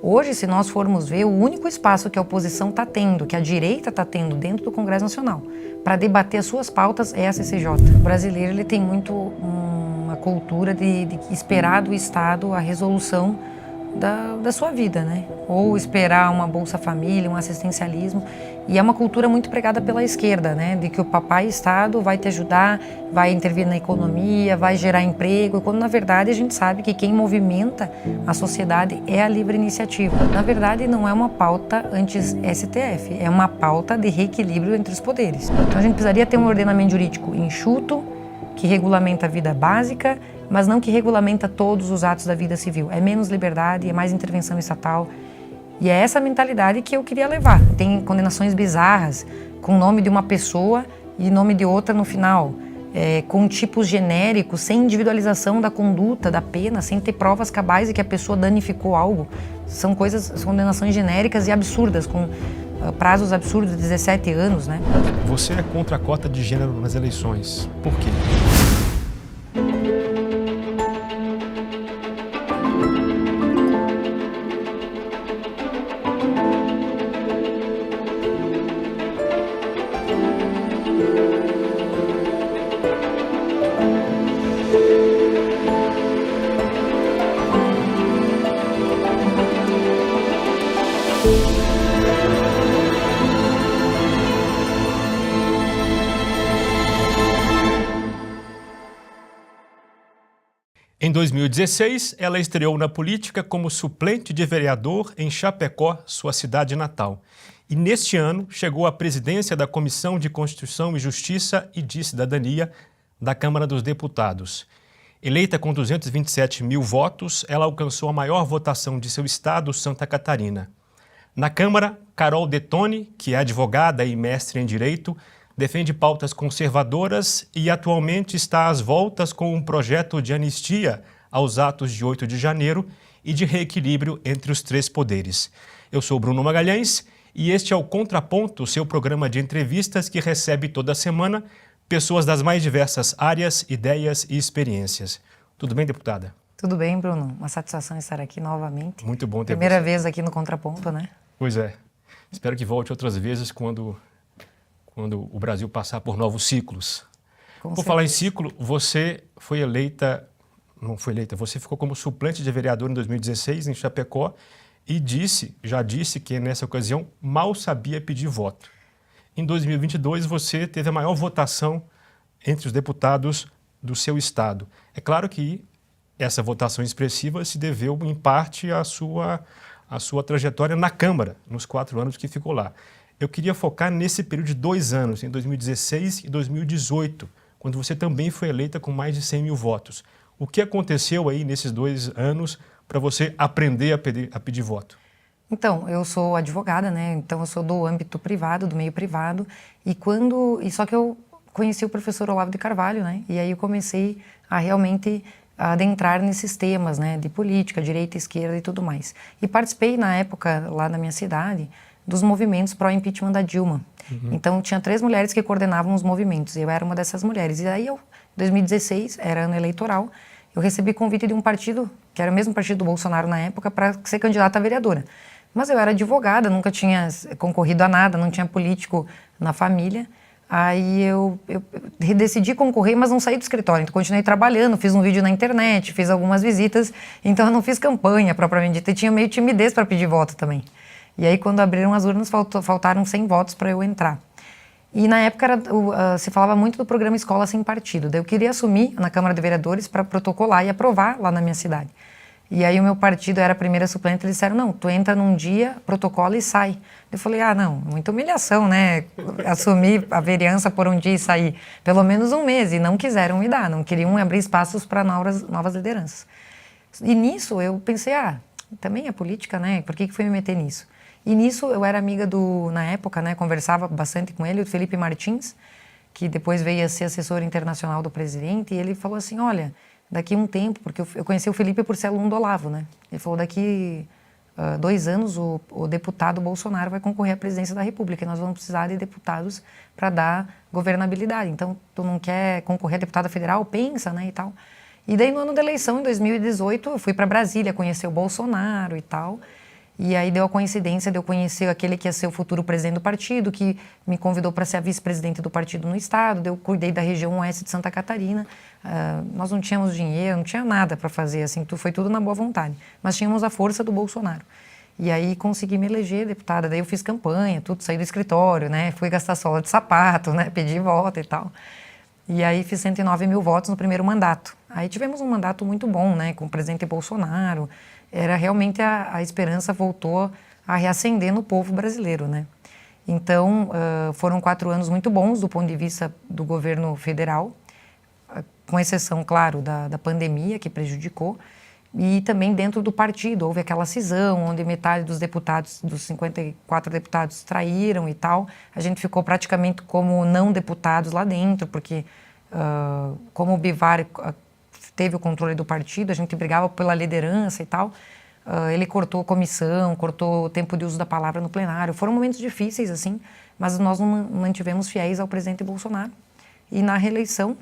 Hoje, se nós formos ver, o único espaço que a oposição está tendo, que a direita está tendo dentro do Congresso Nacional, para debater as suas pautas é a CCJ. O brasileiro ele tem muito uma cultura de esperar do Estado a resolução da sua vida, né? Ou esperar uma Bolsa Família, um assistencialismo. E é uma cultura muito pregada pela esquerda, né? De que o papai Estado vai te ajudar, vai intervir na economia, vai gerar emprego, quando na verdade a gente sabe que quem movimenta a sociedade é a livre iniciativa. Na verdade não é uma pauta anti-STF, é uma pauta de reequilíbrio entre os poderes. Então a gente precisaria ter um ordenamento jurídico enxuto, que regulamenta a vida básica, mas não que regulamenta todos os atos da vida civil. É menos liberdade, é mais intervenção estatal. E é essa mentalidade que eu queria levar. Tem condenações bizarras, com o nome de uma pessoa e nome de outra no final, com tipos genéricos, sem individualização da conduta, da pena, sem ter provas cabais de que a pessoa danificou algo. São condenações genéricas e absurdas, com prazos absurdos de 17 anos, né? Você é contra a cota de gênero nas eleições. Por quê? Em 2016, ela estreou na política como suplente de vereador em Chapecó, sua cidade natal. E neste ano chegou à presidência da Comissão de Constituição e Justiça e de Cidadania da Câmara dos Deputados. Eleita com 227 mil votos, ela alcançou a maior votação de seu estado, Santa Catarina. Na Câmara, Carol Detoni, que é advogada e mestre em Direito, defende pautas conservadoras e atualmente está às voltas com um projeto de anistia aos atos de 8 de janeiro e de reequilíbrio entre os três poderes. Eu sou Bruno Magalhães e este é o Contraponto, seu programa de entrevistas que recebe toda semana pessoas das mais diversas áreas, ideias e experiências. Tudo bem, deputada? Tudo bem, Bruno. Uma satisfação estar aqui novamente. Muito bom ter Primeira você. vez aqui no Contraponto, né? Pois é. Espero que volte outras vezes quando o Brasil passar por novos ciclos. Por falar em ciclo, você foi eleita, você ficou como suplente de vereador em 2016 em Chapecó e já disse que nessa ocasião mal sabia pedir voto. Em 2022 você teve a maior votação entre os deputados do seu estado. É claro que essa votação expressiva se deveu em parte à sua trajetória na Câmara, nos 4 anos que ficou lá. Eu queria focar nesse período de 2 anos, em 2016 e 2018, quando você também foi eleita com mais de 100 mil votos. O que aconteceu aí nesses 2 anos para você aprender a pedir voto? Então, eu sou advogada, né? Então eu sou do âmbito privado, do meio privado, só que eu conheci o professor Olavo de Carvalho, né? E aí eu comecei a realmente adentrar nesses temas, né? De política, direita, esquerda e tudo mais. E participei na época, lá na minha cidade, dos movimentos pró-impeachment da Dilma. Então, tinha 3 mulheres que coordenavam os movimentos, e eu era uma dessas mulheres. E aí, em 2016, era ano eleitoral, eu recebi convite de um partido, que era o mesmo partido do Bolsonaro na época, para ser candidata a vereadora. Mas eu era advogada, nunca tinha concorrido a nada, não tinha político na família. Aí eu decidi concorrer, mas não saí do escritório. Então, continuei trabalhando, fiz um vídeo na internet, fiz algumas visitas. Então, eu não fiz campanha propriamente dita, e tinha meio timidez para pedir voto também. E aí, quando abriram as urnas, faltaram 100 votos para eu entrar. E na época se falava muito do programa Escola Sem Partido. Daí eu queria assumir na Câmara de Vereadores para protocolar e aprovar lá na minha cidade. E aí o meu partido era a primeira suplente, eles disseram, não, tu entra num dia, protocola e sai. Eu falei, não, muita humilhação, né? Assumir a vereança por um dia e sair. Pelo menos um mês, e não quiseram me dar, não queriam abrir espaços para novas lideranças. E nisso eu pensei, também é política, né? Por que fui me meter nisso? E nisso eu era amiga na época, né, conversava bastante com ele, o Felipe Martins, que depois veio a ser assessor internacional do presidente, e ele falou assim, olha, daqui a um tempo, porque eu conheci o Felipe por ser aluno do Olavo, né, ele falou, daqui 2 anos o deputado Bolsonaro vai concorrer à presidência da República, e nós vamos precisar de deputados para dar governabilidade, então tu não quer concorrer a deputada federal? Pensa, né, e tal. E daí no ano da eleição, em 2018, eu fui para Brasília conhecer o Bolsonaro e tal. E aí deu a coincidência de eu conhecer aquele que ia ser o futuro presidente do partido, que me convidou para ser a vice-presidente do partido no estado. Eu cuidei da região oeste de Santa Catarina. Nós não tínhamos dinheiro, não tinha nada para fazer, assim, foi tudo na boa vontade. Mas tínhamos a força do Bolsonaro. E aí consegui me eleger deputada. Daí eu fiz campanha, tudo, saí do escritório, né? Fui gastar sola de sapato, né? Pedi voto e tal. E aí fiz 109 mil votos no primeiro mandato. Aí tivemos um mandato muito bom, né? Com o presidente Bolsonaro. Era realmente a esperança voltou a reacender no povo brasileiro, né? Então, foram 4 anos muito bons do ponto de vista do governo federal, com exceção, claro, da pandemia, que prejudicou, e também dentro do partido. Houve aquela cisão, onde metade dos deputados, dos 54 deputados, traíram e tal. A gente ficou praticamente como não deputados lá dentro, porque como o Bivar teve o controle do partido, a gente brigava pela liderança e tal. Ele cortou comissão, cortou o tempo de uso da palavra no plenário. Foram momentos difíceis, assim, mas nós não mantivemos fiéis ao presidente Bolsonaro. E na reeleição,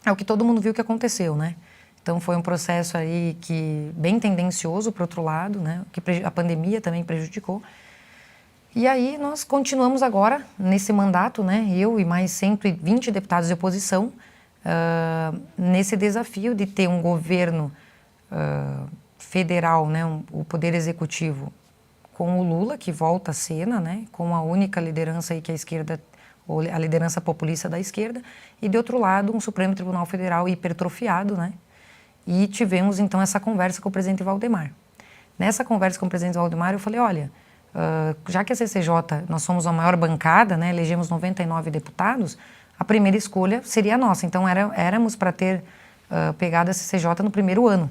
é o que todo mundo viu que aconteceu, né? Então foi um processo aí que bem tendencioso para o outro lado, né? Que a pandemia também prejudicou. E aí nós continuamos agora nesse mandato, né? Eu e mais 120 deputados de oposição, nesse desafio de ter um governo federal, né, o poder executivo com o Lula, que volta à cena, né, com a única liderança aí que a esquerda, ou a liderança populista da esquerda, e de outro lado um Supremo Tribunal Federal hipertrofiado, né, e tivemos então essa conversa com o presidente Valdemar. Nessa conversa com o presidente Valdemar eu falei, olha, já que a CCJ, nós somos a maior bancada, né, elegemos 99 deputados, a primeira escolha seria a nossa. Então, éramos para ter pegado a CCJ no primeiro ano.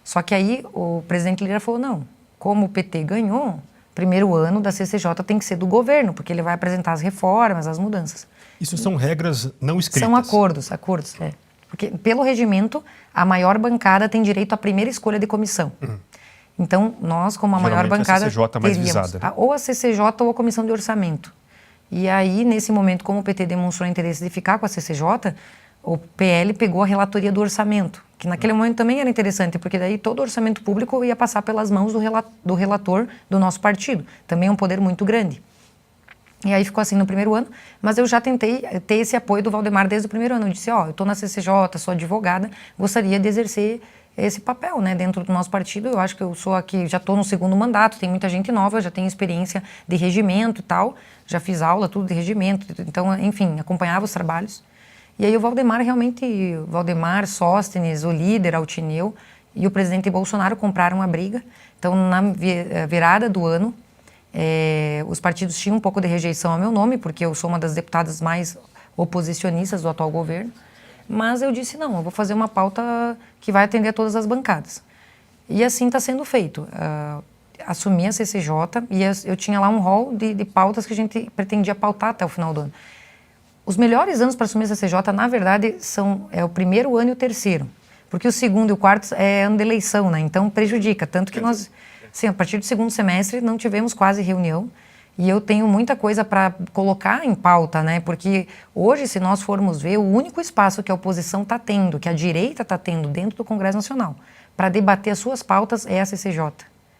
Só que aí o presidente Lira falou, não, como o PT ganhou, primeiro ano da CCJ tem que ser do governo, porque ele vai apresentar as reformas, as mudanças. Isso são regras não escritas? São acordos, é. Porque pelo regimento, a maior bancada tem direito à primeira escolha de comissão. Então, nós, como a maior bancada, a CCJ mais teríamos visada, né? ou a CCJ ou a Comissão de Orçamento. E aí, nesse momento, como o PT demonstrou interesse de ficar com a CCJ, o PL pegou a relatoria do orçamento, que naquele momento também era interessante, porque daí todo o orçamento público ia passar pelas mãos do relator do nosso partido. Também é um poder muito grande. E aí ficou assim no primeiro ano, mas eu já tentei ter esse apoio do Valdemar desde o primeiro ano. Eu disse, eu estou na CCJ, sou advogada, gostaria de exercer esse papel, né, dentro do nosso partido. Eu acho que eu sou aqui, já estou no segundo mandato, tem muita gente nova, já tenho experiência de regimento e tal, já fiz aula, tudo de regimento, então, enfim, acompanhava os trabalhos. E aí o Valdemar Valdemar, Sóstenes, o líder, Altineu e o presidente Bolsonaro compraram a briga. Então, na virada do ano, os partidos tinham um pouco de rejeição ao meu nome, porque eu sou uma das deputadas mais oposicionistas do atual governo. Mas eu disse, não, eu vou fazer uma pauta que vai atender a todas as bancadas. E assim está sendo feito. Assumi a CCJ e eu tinha lá um rol de pautas que a gente pretendia pautar até o final do ano. Os melhores anos para assumir a CCJ, na verdade, é o primeiro ano e o terceiro. Porque o segundo e o quarto é ano de eleição, né? Então prejudica. Tanto que nós, assim, a partir do segundo semestre, não tivemos quase reunião. E eu tenho muita coisa para colocar em pauta, né? Porque hoje, se nós formos ver, o único espaço que a oposição está tendo, que a direita está tendo dentro do Congresso Nacional, para debater as suas pautas é a CCJ,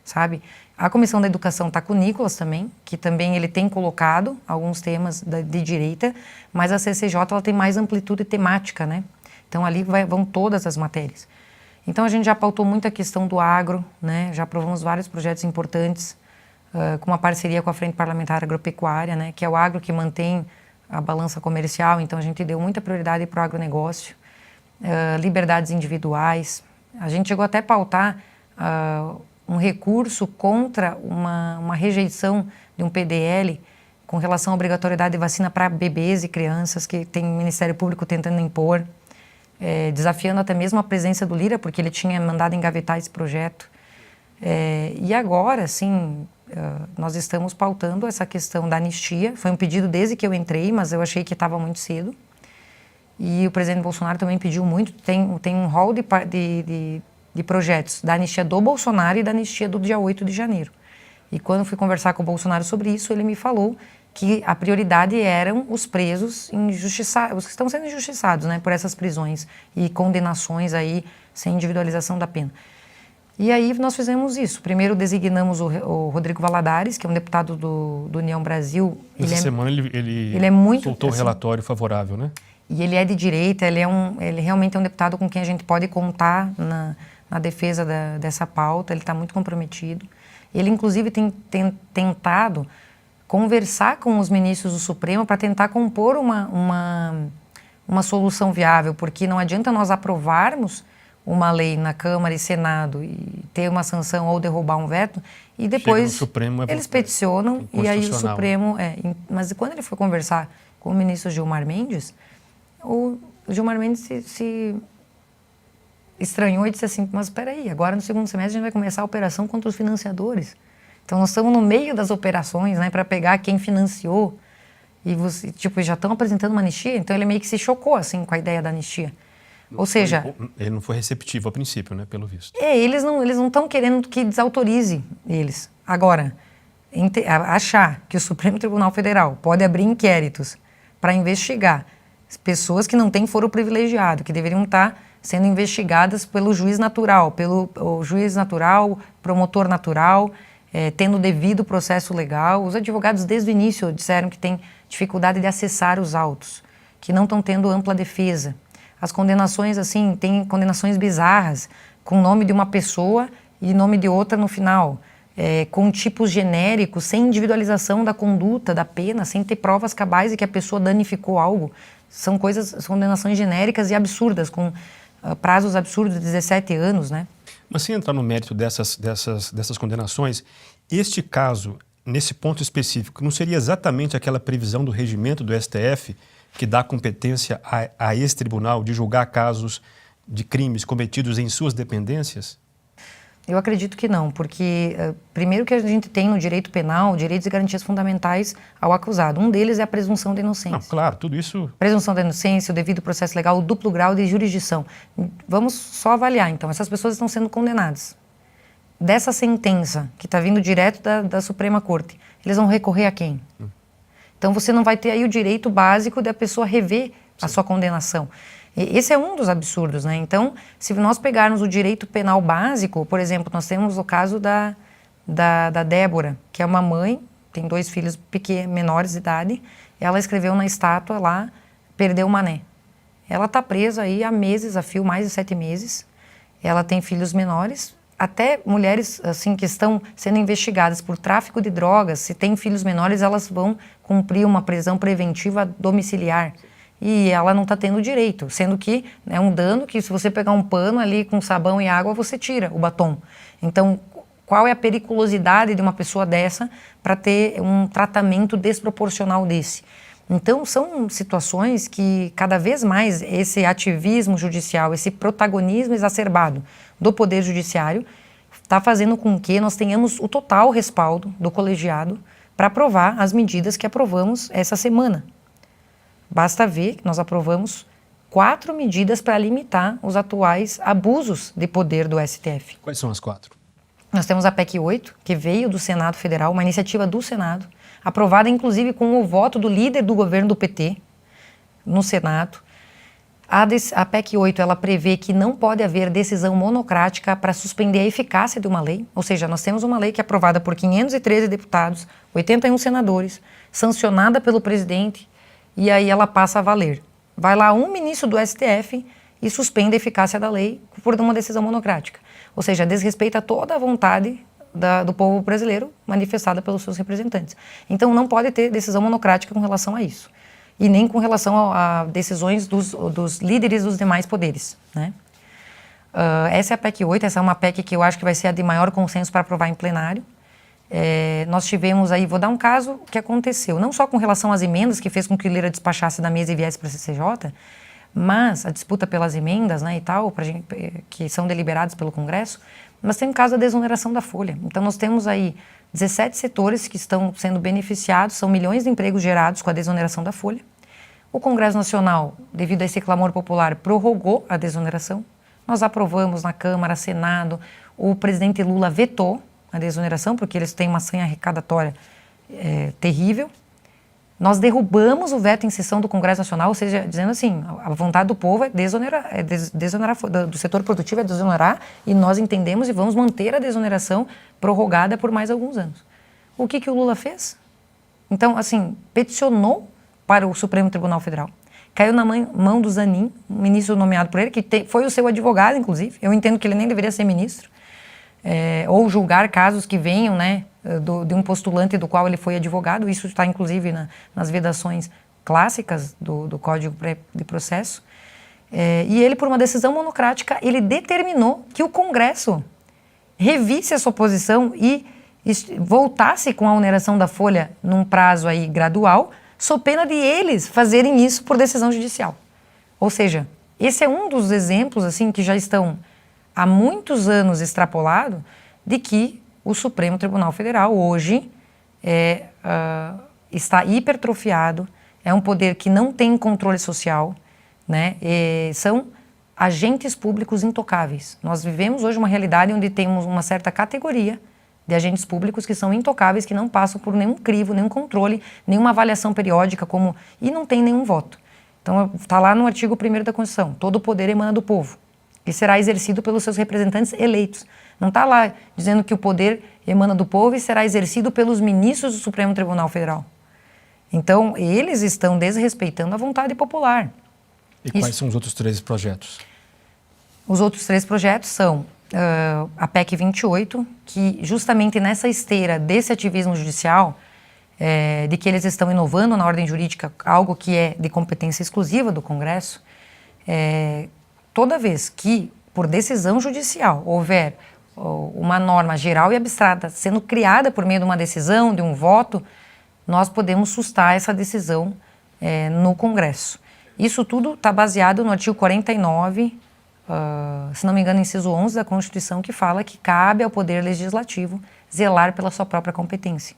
sabe? A Comissão da Educação está com o Nicolas também, que também ele tem colocado alguns temas de direita, mas a CCJ ela tem mais amplitude temática, né? Então ali vão todas as matérias. Então a gente já pautou muito a questão do agro, né? Já aprovamos vários projetos importantes, com uma parceria com a Frente Parlamentar Agropecuária, né, que é o agro que mantém a balança comercial, então a gente deu muita prioridade para o agronegócio, liberdades individuais. A gente chegou até a pautar um recurso contra uma rejeição de um PDL com relação à obrigatoriedade de vacina para bebês e crianças, que tem o Ministério Público tentando impor, desafiando até mesmo a presença do Lira, porque ele tinha mandado engavetar esse projeto. E agora, sim, nós estamos pautando essa questão da anistia. Foi um pedido desde que eu entrei, mas eu achei que estava muito cedo. E o presidente Bolsonaro também pediu muito. Tem um rol de projetos da anistia do Bolsonaro e da anistia do dia 8 de janeiro. E quando eu fui conversar com o Bolsonaro sobre isso, ele me falou que a prioridade eram os presos injustiçados, os que estão sendo injustiçados, né, por essas prisões e condenações aí sem individualização da pena. E aí nós fizemos isso. Primeiro designamos o Rodrigo Valadares, que é um deputado do União Brasil. Essa semana ele é muito, soltou um assim, relatório favorável, né? E ele é de direita, ele realmente é um deputado com quem a gente pode contar na defesa dessa pauta, ele está muito comprometido. Ele, inclusive, tem tentado conversar com os ministros do Supremo para tentar compor uma solução viável, porque não adianta nós aprovarmos uma lei na Câmara e Senado e ter uma sanção ou derrubar um veto, e depois eles peticionam e aí o Supremo... mas quando ele foi conversar com o ministro Gilmar Mendes, o Gilmar Mendes se estranhou e disse assim, mas espera aí, agora no segundo semestre a gente vai começar a operação contra os financiadores. Então nós estamos no meio das operações, né, para pegar quem financiou e já estão apresentando uma anistia, então ele meio que se chocou assim com a ideia da anistia. Ou seja... Ele não foi receptivo a princípio, né, pelo visto. Eles não estão querendo que desautorize eles. Agora, achar que o Supremo Tribunal Federal pode abrir inquéritos para investigar pessoas que não têm foro privilegiado, que deveriam estar sendo investigadas pelo juiz natural, promotor natural, tendo devido processo legal. Os advogados desde o início disseram que têm dificuldade de acessar os autos, que não estão tendo ampla defesa. As condenações, assim, tem condenações bizarras, com o nome de uma pessoa e nome de outra no final, com tipos genéricos, sem individualização da conduta, da pena, sem ter provas cabais de que a pessoa danificou algo. São condenações genéricas e absurdas, com prazos absurdos de 17 anos, né? Mas sem entrar no mérito dessas condenações, este caso, nesse ponto específico, não seria exatamente aquela previsão do regimento do STF que dá competência a esse tribunal de julgar casos de crimes cometidos em suas dependências? Eu acredito que não, porque primeiro que a gente tem no direito penal direitos e garantias fundamentais ao acusado. Um deles é a presunção de inocência. Não, claro, tudo isso... Presunção de inocência, o devido processo legal, o duplo grau de jurisdição. Vamos só avaliar, então. Essas pessoas estão sendo condenadas. Dessa sentença, que está vindo direto da Suprema Corte, eles vão recorrer a quem? Então você não vai ter aí o direito básico da pessoa rever a sua condenação. Esse é um dos absurdos, né? Então, se nós pegarmos o direito penal básico, por exemplo, nós temos o caso da Débora, que é uma mãe, tem 2 filhos menores de idade, ela escreveu na estátua lá, perdeu o mané. Ela está presa aí há meses, a fio, mais de 7 meses. Ela tem filhos menores, até mulheres assim que estão sendo investigadas por tráfico de drogas, se têm filhos menores, elas vão cumprir uma prisão preventiva domiciliar. E ela não está tendo direito, sendo que é um dano que se você pegar um pano ali com sabão e água, você tira o batom. Então, qual é a periculosidade de uma pessoa dessa para ter um tratamento desproporcional desse? Então, são situações que cada vez mais esse ativismo judicial, esse protagonismo exacerbado do Poder Judiciário está fazendo com que nós tenhamos o total respaldo do colegiado para aprovar as medidas que aprovamos essa semana. Basta ver que nós aprovamos 4 medidas para limitar os atuais abusos de poder do STF. Quais são as 4? Nós temos a PEC 8, que veio do Senado Federal, uma iniciativa do Senado, aprovada inclusive com o voto do líder do governo do PT no Senado. A PEC 8, ela prevê que não pode haver decisão monocrática para suspender a eficácia de uma lei, ou seja, nós temos uma lei que é aprovada por 513 deputados, 81 senadores, sancionada pelo presidente, e aí ela passa a valer. Vai lá um ministro do STF e suspende a eficácia da lei por uma decisão monocrática. Ou seja, desrespeita toda a vontade do povo brasileiro manifestada pelos seus representantes. Então não pode ter decisão monocrática com relação a isso. E nem com relação a decisões dos líderes dos demais poderes, né? Essa é a PEC 8, essa é uma PEC que eu acho que vai ser a de maior consenso para aprovar em plenário. Nós tivemos aí, vou dar um caso que aconteceu, não só com relação às emendas, que fez com que o Lira despachasse da mesa e viesse para a CCJ, mas a disputa pelas emendas, né, e tal, que são deliberadas pelo Congresso, mas tem o caso da desoneração da folha. Então nós temos aí 17 setores que estão sendo beneficiados, são milhões de empregos gerados com a desoneração da folha. O Congresso Nacional, devido a esse clamor popular, prorrogou a desoneração. Nós aprovamos na Câmara, Senado, o presidente Lula vetou a desoneração, porque eles têm uma sanha arrecadatória terrível. Nós derrubamos o veto em sessão do Congresso Nacional, ou seja, dizendo assim, a vontade do povo é desonerar, do setor produtivo é desonerar, e nós entendemos e vamos manter a desoneração prorrogada por mais alguns anos. O que o Lula fez? Então, assim, peticionou para o Supremo Tribunal Federal. Caiu na mão do Zanin, ministro nomeado por ele, que foi o seu advogado, inclusive. Eu entendo que ele nem deveria ser ministro. Ou julgar casos que venham, né, de um postulante do qual ele foi advogado. Isso está, inclusive, nas vedações clássicas do Código de Processo. E ele, por uma decisão monocrática, ele determinou que o Congresso revisse a sua posição e voltasse com a oneração da folha num prazo aí gradual, sob pena de eles fazerem isso por decisão judicial. Ou seja, esse é um dos exemplos assim que já estão há muitos anos extrapolado de que o Supremo Tribunal Federal hoje está hipertrofiado, é um poder que não tem controle social, né? São agentes públicos intocáveis. Nós vivemos hoje uma realidade onde temos uma certa categoria de agentes públicos que são intocáveis, que não passam por nenhum crivo, nenhum controle, nenhuma avaliação periódica, e não tem nenhum voto. Então, está lá no artigo 1º da Constituição, todo o poder emana do povo e será exercido pelos seus representantes eleitos. Não está lá dizendo que o poder emana do povo e será exercido pelos ministros do Supremo Tribunal Federal. Então, eles estão desrespeitando a vontade popular. E quais são os outros 3 projetos? Os outros 3 projetos são a PEC 28, que justamente nessa esteira desse ativismo judicial, de que eles estão inovando na ordem jurídica, algo que é de competência exclusiva do Congresso, toda vez que, por decisão judicial, houver uma norma geral e abstrata sendo criada por meio de uma decisão, de um voto, nós podemos sustar essa decisão no Congresso. Isso tudo está baseado no artigo 49, se não me engano, inciso 11 da Constituição, que fala que cabe ao Poder Legislativo zelar pela sua própria competência.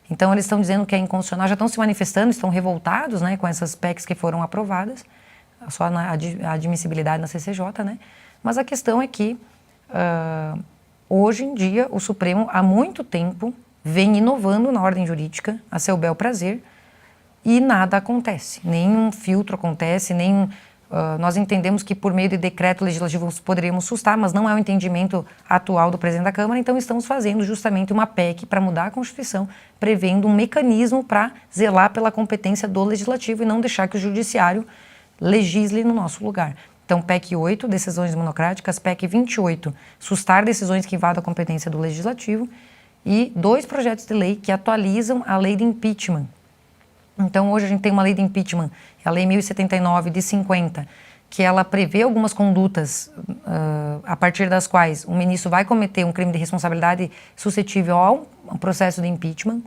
Então, eles estão dizendo que é inconstitucional, já estão se manifestando, estão revoltados, né, com essas PECs que foram aprovadas, só a admissibilidade na CCJ, né? Mas a questão é que, hoje em dia, o Supremo, há muito tempo, vem inovando na ordem jurídica, a seu bel prazer, e nada acontece. Nenhum filtro acontece, nós entendemos que por meio de decreto legislativo poderíamos sustar, mas não é o entendimento atual do presidente da Câmara, então estamos fazendo justamente uma PEC para mudar a Constituição, prevendo um mecanismo para zelar pela competência do Legislativo e não deixar que o Judiciário legisle no nosso lugar. Então, PEC 8, decisões monocráticas, PEC 28, sustar decisões que invadam a competência do Legislativo, e 2 projetos de lei que atualizam a lei de impeachment. Então, hoje a gente tem uma lei de impeachment, a Lei 1079 de 50, que ela prevê algumas condutas a partir das quais o ministro vai cometer um crime de responsabilidade suscetível ao processo de impeachment.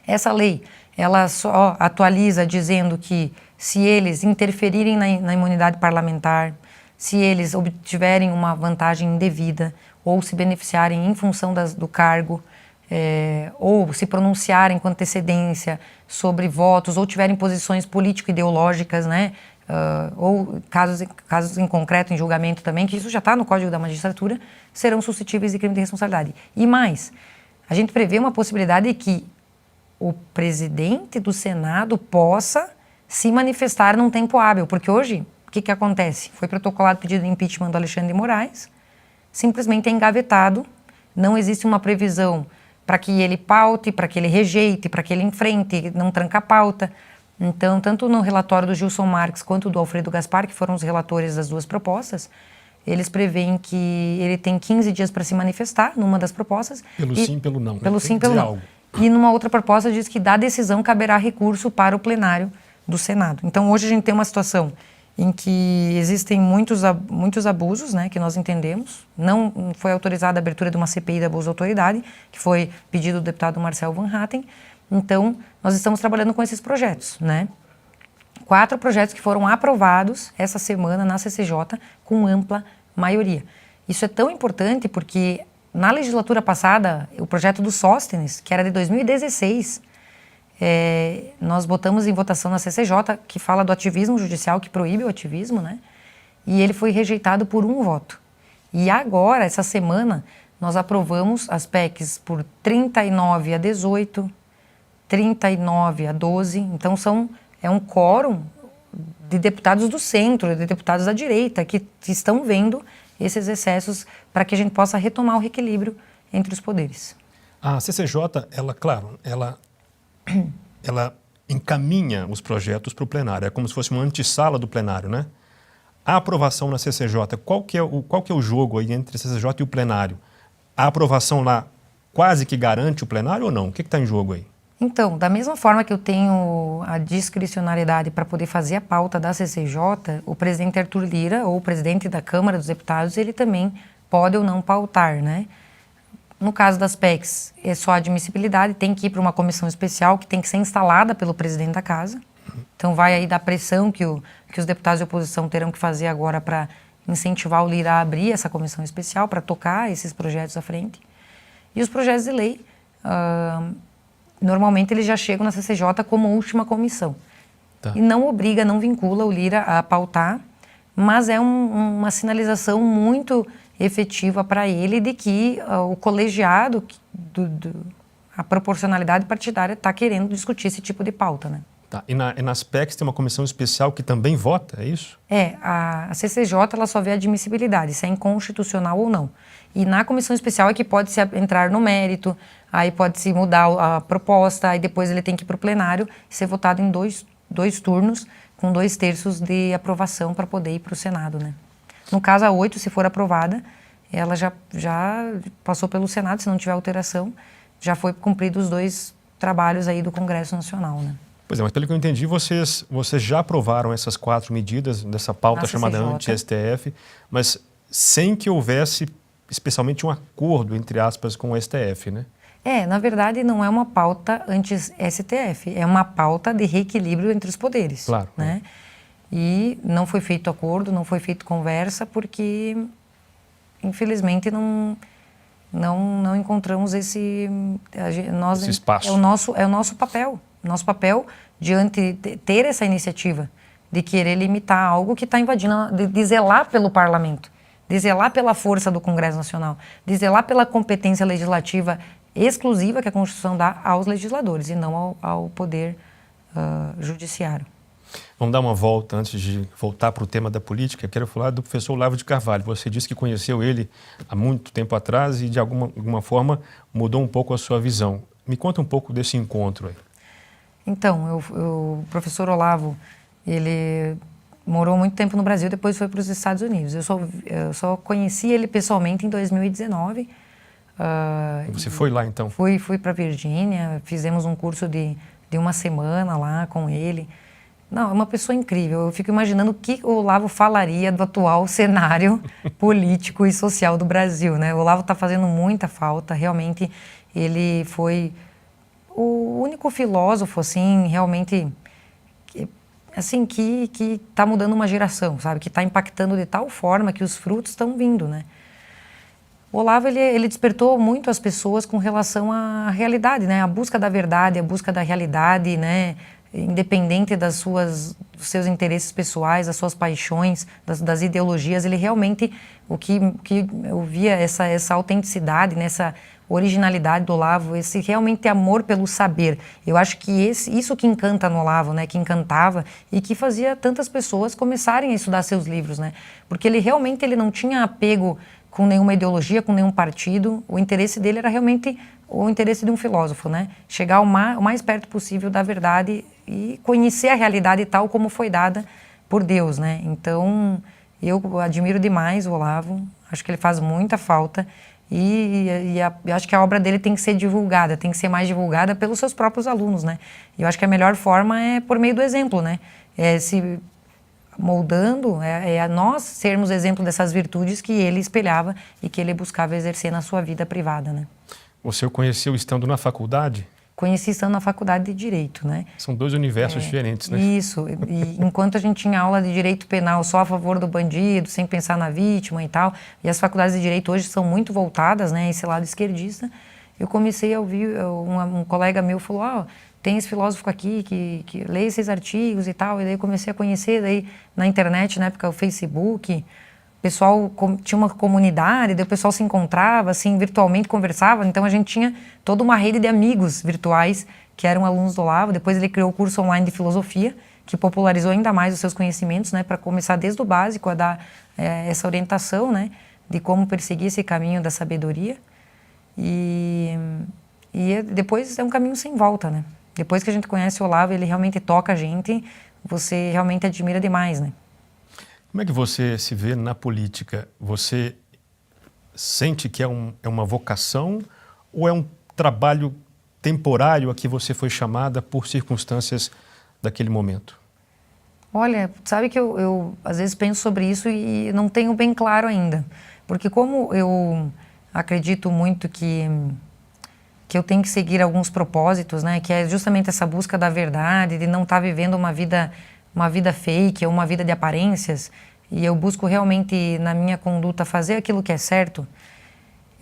Essa lei, ela só atualiza dizendo que se eles interferirem na imunidade parlamentar, se eles obtiverem uma vantagem indevida ou se beneficiarem em função do cargo, ou se pronunciarem com antecedência sobre votos, ou tiverem posições político-ideológicas, né, ou casos em concreto, em julgamento também, que isso já está no Código da Magistratura, serão suscetíveis de crime de responsabilidade. E mais, a gente prevê uma possibilidade de que o presidente do Senado possa se manifestar num tempo hábil, porque hoje, o que acontece? Foi protocolado pedido de impeachment do Alexandre de Moraes, simplesmente é engavetado, não existe uma previsão para que ele paute, para que ele rejeite, para que ele enfrente, não tranca a pauta. Então, tanto no relatório do Gilson Marques quanto do Alfredo Gaspar, que foram os relatores das 2 propostas, eles preveem que ele tem 15 dias para se manifestar numa das propostas. Pelo sim, pelo não. Pelo sim, pelo não. E numa outra proposta diz que da decisão caberá recurso para o plenário do Senado. Então, hoje a gente tem uma situação em que existem muitos abusos, né, que nós entendemos. Não foi autorizada a abertura de uma CPI da abuso de autoridade, que foi pedido do deputado Marcel Van Hatten. Então, nós estamos trabalhando com esses projetos, né? 4 projetos que foram aprovados essa semana na CCJ com ampla maioria. Isso é tão importante porque na legislatura passada, o projeto do Sóstenes, que era de 2016, nós botamos em votação na CCJ, que fala do ativismo judicial, que proíbe o ativismo, né? E ele foi rejeitado por 1 voto. E agora, essa semana, nós aprovamos as PECs por 39 a 18, 39 a 12, então é um quórum de deputados do centro, de deputados da direita, que estão vendo esses excessos para que a gente possa retomar o reequilíbrio entre os poderes. A CCJ, ela encaminha os projetos para o plenário, é como se fosse uma antessala do plenário, né? A aprovação na CCJ, qual que é o jogo aí entre a CCJ e o plenário? A aprovação lá quase que garante o plenário ou não? O que está em jogo aí? Então, da mesma forma que eu tenho a discricionariedade para poder fazer a pauta da CCJ, o presidente Arthur Lira, ou o presidente da Câmara dos Deputados, ele também pode ou não pautar, né? No caso das PECs, é só admissibilidade, tem que ir para uma comissão especial que tem que ser instalada pelo presidente da Casa. Então vai aí da pressão que os deputados de oposição terão que fazer agora para incentivar o Lira a abrir essa comissão especial para tocar esses projetos à frente. E os projetos de lei, normalmente eles já chegam na CCJ como última comissão. Tá. E não obriga, não vincula o Lira a pautar, mas é uma sinalização muito efetiva para ele de que o colegiado, a proporcionalidade partidária está querendo discutir esse tipo de pauta, né? Tá. E nas PECs tem uma comissão especial que também vota, é isso? A CCJ ela só vê a admissibilidade, se é inconstitucional ou não. E na comissão especial é que pode-se entrar no mérito, aí pode-se mudar a proposta, aí depois ele tem que ir para o plenário e ser votado em dois turnos, com 2/3 de aprovação para poder ir para o Senado, né? No caso, a 8, se for aprovada, ela já passou pelo Senado, se não tiver alteração, já foi cumprido os 2 trabalhos aí do Congresso Nacional, né? Pois é, mas pelo que eu entendi, vocês já aprovaram essas 4 medidas dessa pauta chamada anti-STF, mas sem que houvesse especialmente um acordo, entre aspas, com o STF, né? Na verdade, não é uma pauta anti-STF, é uma pauta de reequilíbrio entre os poderes. Claro. Né? E não foi feito acordo, não foi feito conversa, porque, infelizmente, não encontramos esse espaço. É o nosso papel. Nosso papel diante de ter essa iniciativa de querer limitar algo que está invadindo, de zelar pelo parlamento, de zelar pela força do Congresso Nacional, de zelar pela competência legislativa exclusiva que a Constituição dá aos legisladores e não ao poder judiciário. Vamos dar uma volta antes de voltar para o tema da política. Eu quero falar do professor Olavo de Carvalho. Você disse que conheceu ele há muito tempo atrás e de alguma forma mudou um pouco a sua visão. Me conta um pouco desse encontro aí. Então, o professor Olavo, ele morou muito tempo no Brasil, depois foi para os Estados Unidos. Eu só conheci ele pessoalmente em 2019. Você foi lá então? Fui para Virgínia, fizemos um curso de 1 semana lá com ele. Não, é uma pessoa incrível. Eu fico imaginando o que o Olavo falaria do atual cenário político e social do Brasil, né? O Olavo está fazendo muita falta, realmente ele foi o único filósofo, assim, realmente, que está mudando uma geração, sabe? Que está impactando de tal forma que os frutos estão vindo, né? O Olavo, ele despertou muito as pessoas com relação à realidade, né? A busca da verdade, a busca da realidade, né? Independente dos seus interesses pessoais, das suas paixões, das ideologias, ele realmente, o que eu via essa autenticidade, nessa originalidade do Olavo, esse realmente amor pelo saber. Eu acho que isso que encanta no Olavo, né, que encantava e que fazia tantas pessoas começarem a estudar seus livros, né? Porque ele realmente não tinha apego com nenhuma ideologia, com nenhum partido. O interesse dele era realmente o interesse de um filósofo, né? Chegar o mais perto possível da verdade e conhecer a realidade tal como foi dada por Deus, né? Então, eu admiro demais o Olavo, acho que ele faz muita falta e eu acho que a obra dele tem que ser divulgada, tem que ser mais divulgada pelos seus próprios alunos, né? E eu acho que a melhor forma é por meio do exemplo, né? Se moldando, a nós sermos exemplo dessas virtudes que ele espelhava e que ele buscava exercer na sua vida privada, né? Você o conheceu estando na faculdade? Conheci estando na faculdade de Direito, né? São 2 universos diferentes, né? Isso. E enquanto a gente tinha aula de Direito Penal só a favor do bandido, sem pensar na vítima e tal, e as faculdades de Direito hoje são muito voltadas, né, a esse lado esquerdista, eu comecei a ouvir, um colega meu falou, tem esse filósofo aqui que lê esses artigos e tal, e daí eu comecei a conhecer daí na internet, na época o Facebook, pessoal tinha uma comunidade, daí o pessoal se encontrava, assim, virtualmente conversava, então a gente tinha toda uma rede de amigos virtuais que eram alunos do Olavo. Depois ele criou o curso online de filosofia, que popularizou ainda mais os seus conhecimentos, né, para começar desde o básico a dar essa orientação, né, de como perseguir esse caminho da sabedoria. E depois é um caminho sem volta, né? Depois que a gente conhece o Olavo, ele realmente toca a gente, você realmente admira demais, né? Como é que você se vê na política? Você sente que é uma vocação ou é um trabalho temporário a que você foi chamada por circunstâncias daquele momento? Olha, sabe que eu às vezes penso sobre isso e não tenho bem claro ainda. Porque como eu acredito muito que eu tenho que seguir alguns propósitos, né? Que é justamente essa busca da verdade, de não estar vivendo uma vida fake ou uma vida de aparências. E eu busco realmente, na minha conduta, fazer aquilo que é certo.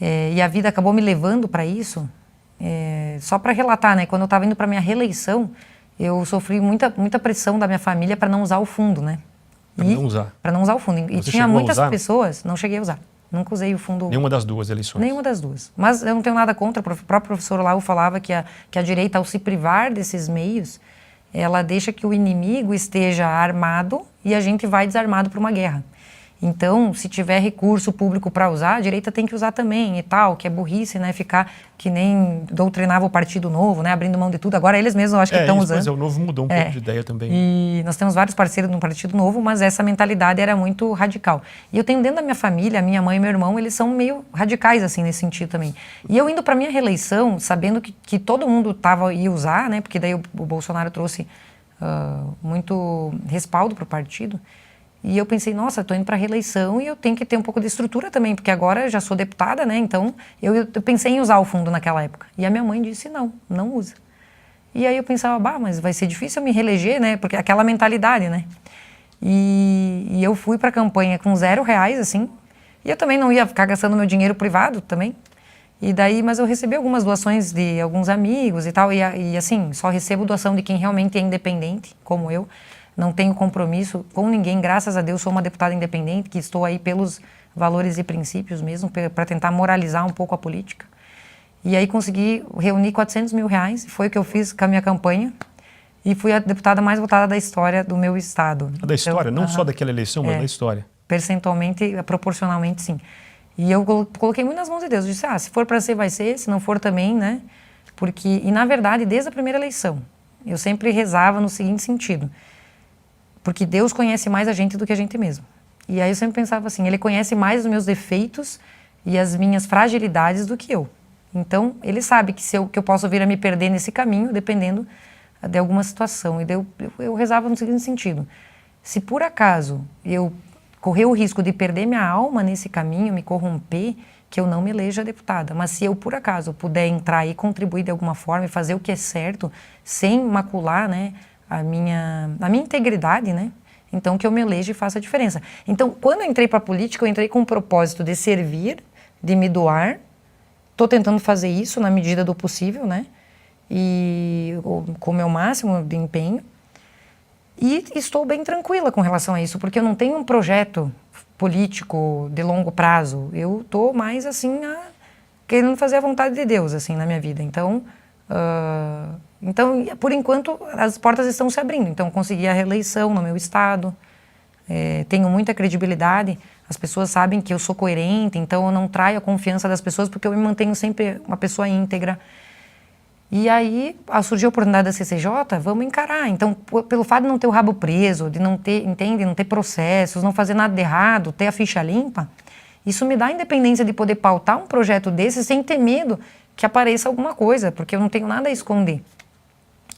E a vida acabou me levando para isso. Só para relatar, né? Quando eu estava indo para minha reeleição, eu sofri muita pressão da minha família para não usar o fundo, né? Para não usar? Para não usar o fundo. E Você tinha chegou a muitas usar? pessoas, não cheguei a usar. Nunca usei o fundo. Nenhuma das duas eleições? Nenhuma das duas. Mas eu não tenho nada contra. O próprio professor Olavo falava que a direita, ao se privar desses meios, ela deixa que o inimigo esteja armado e a gente vai desarmado para uma guerra. Então, se tiver recurso público para usar, a direita tem que usar também e tal, que é burrice, né? Ficar que nem doutrinava o Partido Novo, né? Abrindo mão de tudo. Agora eles mesmos eu acho que estão usando. Mas o Novo mudou um pouco de ideia também. E nós temos vários parceiros no Partido Novo, mas essa mentalidade era muito radical. E eu tenho dentro da minha família, minha mãe e meu irmão, eles são meio radicais, assim, nesse sentido também. E eu indo para minha reeleição, sabendo que todo mundo ia usar, né? Porque daí o Bolsonaro trouxe muito respaldo para o partido. E eu pensei, nossa, estou indo para a reeleição e eu tenho que ter um pouco de estrutura também, porque agora eu já sou deputada, né? Então, eu pensei em usar o fundo naquela época. E a minha mãe disse, não usa. E aí eu pensava, mas vai ser difícil eu me reeleger, né? Porque aquela mentalidade, né? E eu fui para a campanha com R$0, assim. E eu também não ia ficar gastando meu dinheiro privado também. E daí, mas eu recebi algumas doações de alguns amigos e tal. E assim, só recebo doação de quem realmente é independente, como eu. Não tenho compromisso com ninguém, graças a Deus sou uma deputada independente, que estou aí pelos valores e princípios mesmo, para tentar moralizar um pouco a política. E aí consegui reunir R$400 mil, foi o que eu fiz com a minha campanha, e fui a deputada mais votada da história do meu estado. Da história? Então, não só daquela eleição, mas da história? Percentualmente, proporcionalmente, sim. E eu coloquei muito nas mãos de Deus, eu disse, se for para ser, vai ser, se não for também, né? Porque, e na verdade, desde a primeira eleição, eu sempre rezava no seguinte sentido, porque Deus conhece mais a gente do que a gente mesmo. E aí eu sempre pensava assim, Ele conhece mais os meus defeitos e as minhas fragilidades do que eu. Então, Ele sabe que eu posso vir a me perder nesse caminho, dependendo de alguma situação. E daí eu rezava no seguinte sentido, se por acaso eu correr o risco de perder minha alma nesse caminho, me corromper, que eu não me eleja deputada. Mas se eu, por acaso, puder entrar e contribuir de alguma forma e fazer o que é certo, sem macular, né, a minha integridade, né? Então, que eu me eleja e faça a diferença. Então, quando eu entrei para a política, eu entrei com o propósito de servir, de me doar. Estou tentando fazer isso na medida do possível, né? E com o meu máximo de empenho. E estou bem tranquila com relação a isso, porque eu não tenho um projeto político de longo prazo. Eu estou mais, assim, querendo fazer a vontade de Deus, assim, na minha vida. Então, por enquanto, as portas estão se abrindo. Então, consegui a reeleição no meu estado, tenho muita credibilidade, as pessoas sabem que eu sou coerente, então eu não traio a confiança das pessoas, porque eu me mantenho sempre uma pessoa íntegra. E aí, surgiu a oportunidade da CCJ, vamos encarar. Então, pelo fato de não ter o rabo preso, de não ter, não ter processos, não fazer nada de errado, ter a ficha limpa, isso me dá a independência de poder pautar um projeto desse sem ter medo que apareça alguma coisa, porque eu não tenho nada a esconder.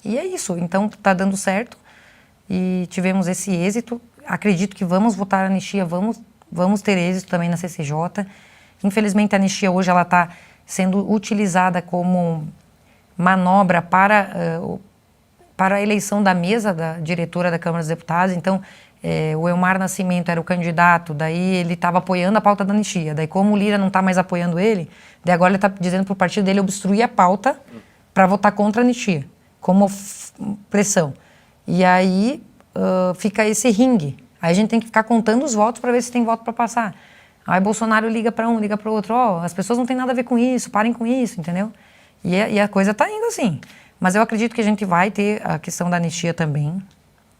E é isso, então está dando certo e tivemos esse êxito. Acredito que vamos votar a anistia, vamos ter êxito também na CCJ. Infelizmente a anistia hoje ela está sendo utilizada como manobra para a eleição da mesa da diretora da Câmara dos Deputados. Então o Elmar Nascimento era o candidato, daí ele estava apoiando a pauta da anistia. Daí como o Lira não está mais apoiando ele, daí agora ele está dizendo para o partido dele obstruir a pauta para votar contra a anistia, como pressão. E aí fica esse ringue. Aí a gente tem que ficar contando os votos para ver se tem voto para passar. Aí Bolsonaro liga para um, liga para o outro, as pessoas não têm nada a ver com isso, parem com isso, entendeu? E a coisa tá indo assim. Mas eu acredito que a gente vai ter a questão da anistia também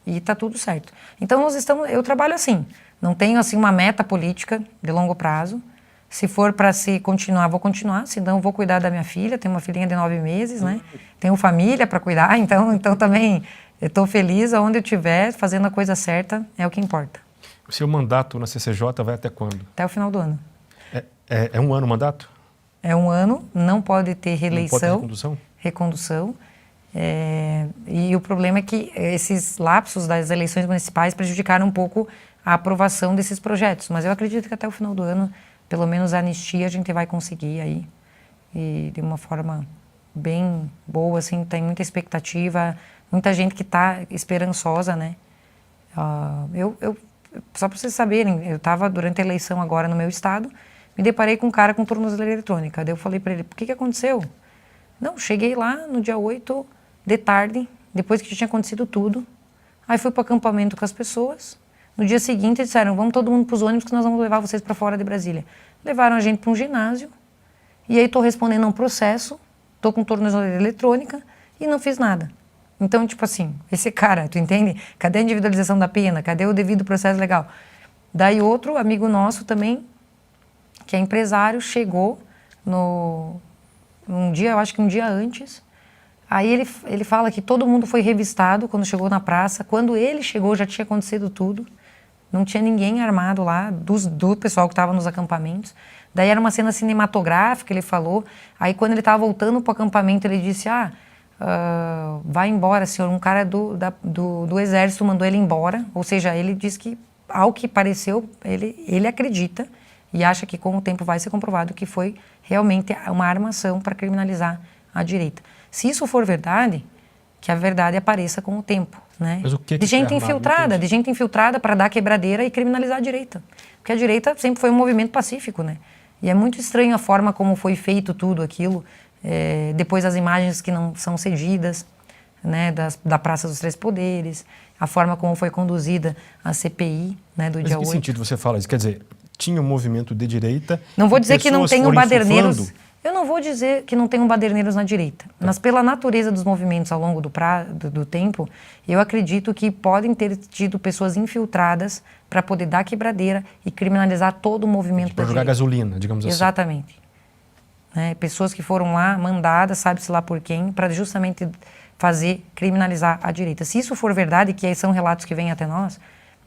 e tá tudo certo. Então eu trabalho assim, não tenho assim uma meta política de longo prazo. Se for para se continuar, vou continuar, senão vou cuidar da minha filha, tenho uma filhinha de 9 meses, né? Tenho família para cuidar, então também eu estou feliz aonde eu estiver, fazendo a coisa certa, é o que importa. O seu mandato na CCJ vai até quando? Até o final do ano. É um ano o mandato? É um ano, não pode ter reeleição. Não pode ter recondução. E o problema é que esses lapsos das eleições municipais prejudicaram um pouco a aprovação desses projetos. Mas eu acredito que até o final do ano, pelo menos a anistia, a gente vai conseguir aí. E de uma forma bem boa, assim, tem muita expectativa, muita gente que está esperançosa, né? Só para vocês saberem, eu estava durante a eleição agora no meu estado, me deparei com um cara com tornozeleira eletrônica. Daí eu falei para ele, por que aconteceu? Não, cheguei lá no dia 8 de tarde, depois que tinha acontecido tudo. Aí fui para o acampamento com as pessoas. No dia seguinte disseram, vamos todo mundo para os ônibus que nós vamos levar vocês para fora de Brasília. Levaram a gente para um ginásio, e aí estou respondendo a um processo, estou com tornozeleira eletrônica e não fiz nada. Então, tipo assim, esse cara, tu entende? Cadê a individualização da pena? Cadê o devido processo legal? Daí outro amigo nosso também, que é empresário, chegou um dia, eu acho que um dia antes. Aí ele fala que todo mundo foi revistado quando chegou na praça. Quando ele chegou já tinha acontecido tudo. Não tinha ninguém armado lá, do pessoal que estava nos acampamentos. Daí era uma cena cinematográfica, ele falou. Aí quando ele estava voltando para o acampamento, ele disse, vai embora, senhor. Um cara do exército mandou ele embora. Ou seja, ele disse que, ao que pareceu, ele acredita e acha que com o tempo vai ser comprovado que foi realmente uma armação para criminalizar a direita. Se isso for verdade, que a verdade apareça com o tempo, né? Mas o que de gente infiltrada, para dar quebradeira e criminalizar a direita. Porque a direita sempre foi um movimento pacífico, né? E é muito estranho a forma como foi feito tudo aquilo, depois as imagens que não são cedidas, né, da Praça dos Três Poderes, a forma como foi conduzida a CPI, né, do dia 8. Mas em que sentido você fala isso? Quer dizer, tinha um movimento de direita... Não vou dizer que não tenham baderneiros... Insuflando. Eu não vou dizer que não tenham baderneiros na direita, mas pela natureza dos movimentos ao longo do tempo, eu acredito que podem ter tido pessoas infiltradas para poder dar quebradeira e criminalizar todo o movimento da direita. Para jogar gasolina, digamos assim. Exatamente. Pessoas que foram lá, mandadas, sabe-se lá por quem, para justamente criminalizar a direita. Se isso for verdade, que são relatos que vêm até nós,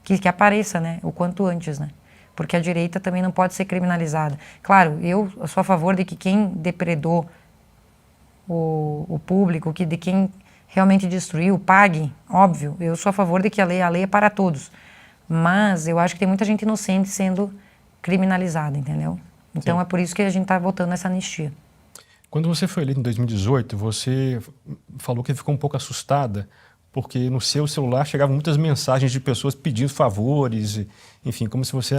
que apareça, né, o quanto antes, né? Porque a direita também não pode ser criminalizada. Claro, eu sou a favor de que quem depredou o público, de quem realmente destruiu, pague, óbvio. Eu sou a favor de que a lei é para todos. Mas eu acho que tem muita gente inocente sendo criminalizada, entendeu? Então é por isso que a gente está votando nessa anistia. Quando você foi eleito em 2018, você falou que ficou um pouco assustada, porque no seu celular chegavam muitas mensagens de pessoas pedindo favores, enfim, como se você,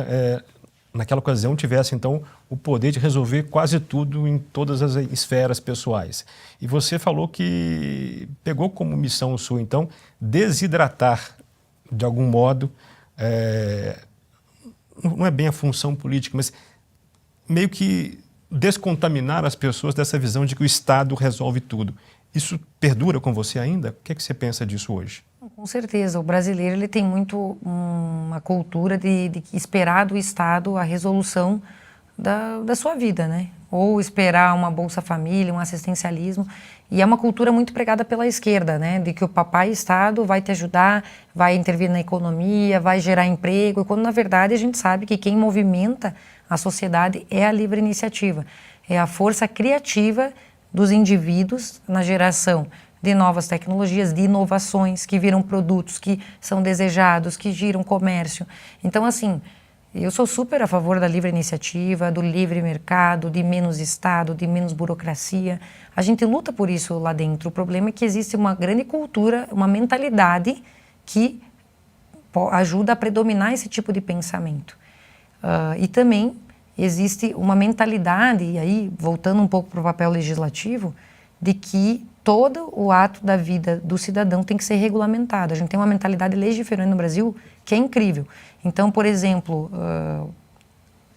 naquela ocasião, tivesse, então, o poder de resolver quase tudo em todas as esferas pessoais. E você falou que pegou como missão sua, então, desidratar, de algum modo, não é bem a função política, mas meio que descontaminar as pessoas dessa visão de que o Estado resolve tudo. Isso perdura com você ainda? O que você pensa disso hoje? Com certeza. O brasileiro ele tem muito uma cultura de esperar do Estado a resolução da sua vida, né? Ou esperar uma Bolsa Família, um assistencialismo. E é uma cultura muito pregada pela esquerda, né? De que o papai Estado vai te ajudar, vai intervir na economia, vai gerar emprego. Quando, na verdade, a gente sabe que quem movimenta a sociedade é a livre iniciativa. É a força criativa dos indivíduos na geração de novas tecnologias, de inovações que viram produtos que são desejados, que giram comércio. Então, assim, eu sou super a favor da livre iniciativa, do livre mercado, de menos Estado, de menos burocracia. A gente luta por isso lá dentro. O problema é que existe uma grande cultura, uma mentalidade que ajuda a predominar esse tipo de pensamento. E também existe uma mentalidade, e aí, voltando um pouco para o papel legislativo, de que todo o ato da vida do cidadão tem que ser regulamentado. A gente tem uma mentalidade legiferante no Brasil que é incrível. Então, por exemplo,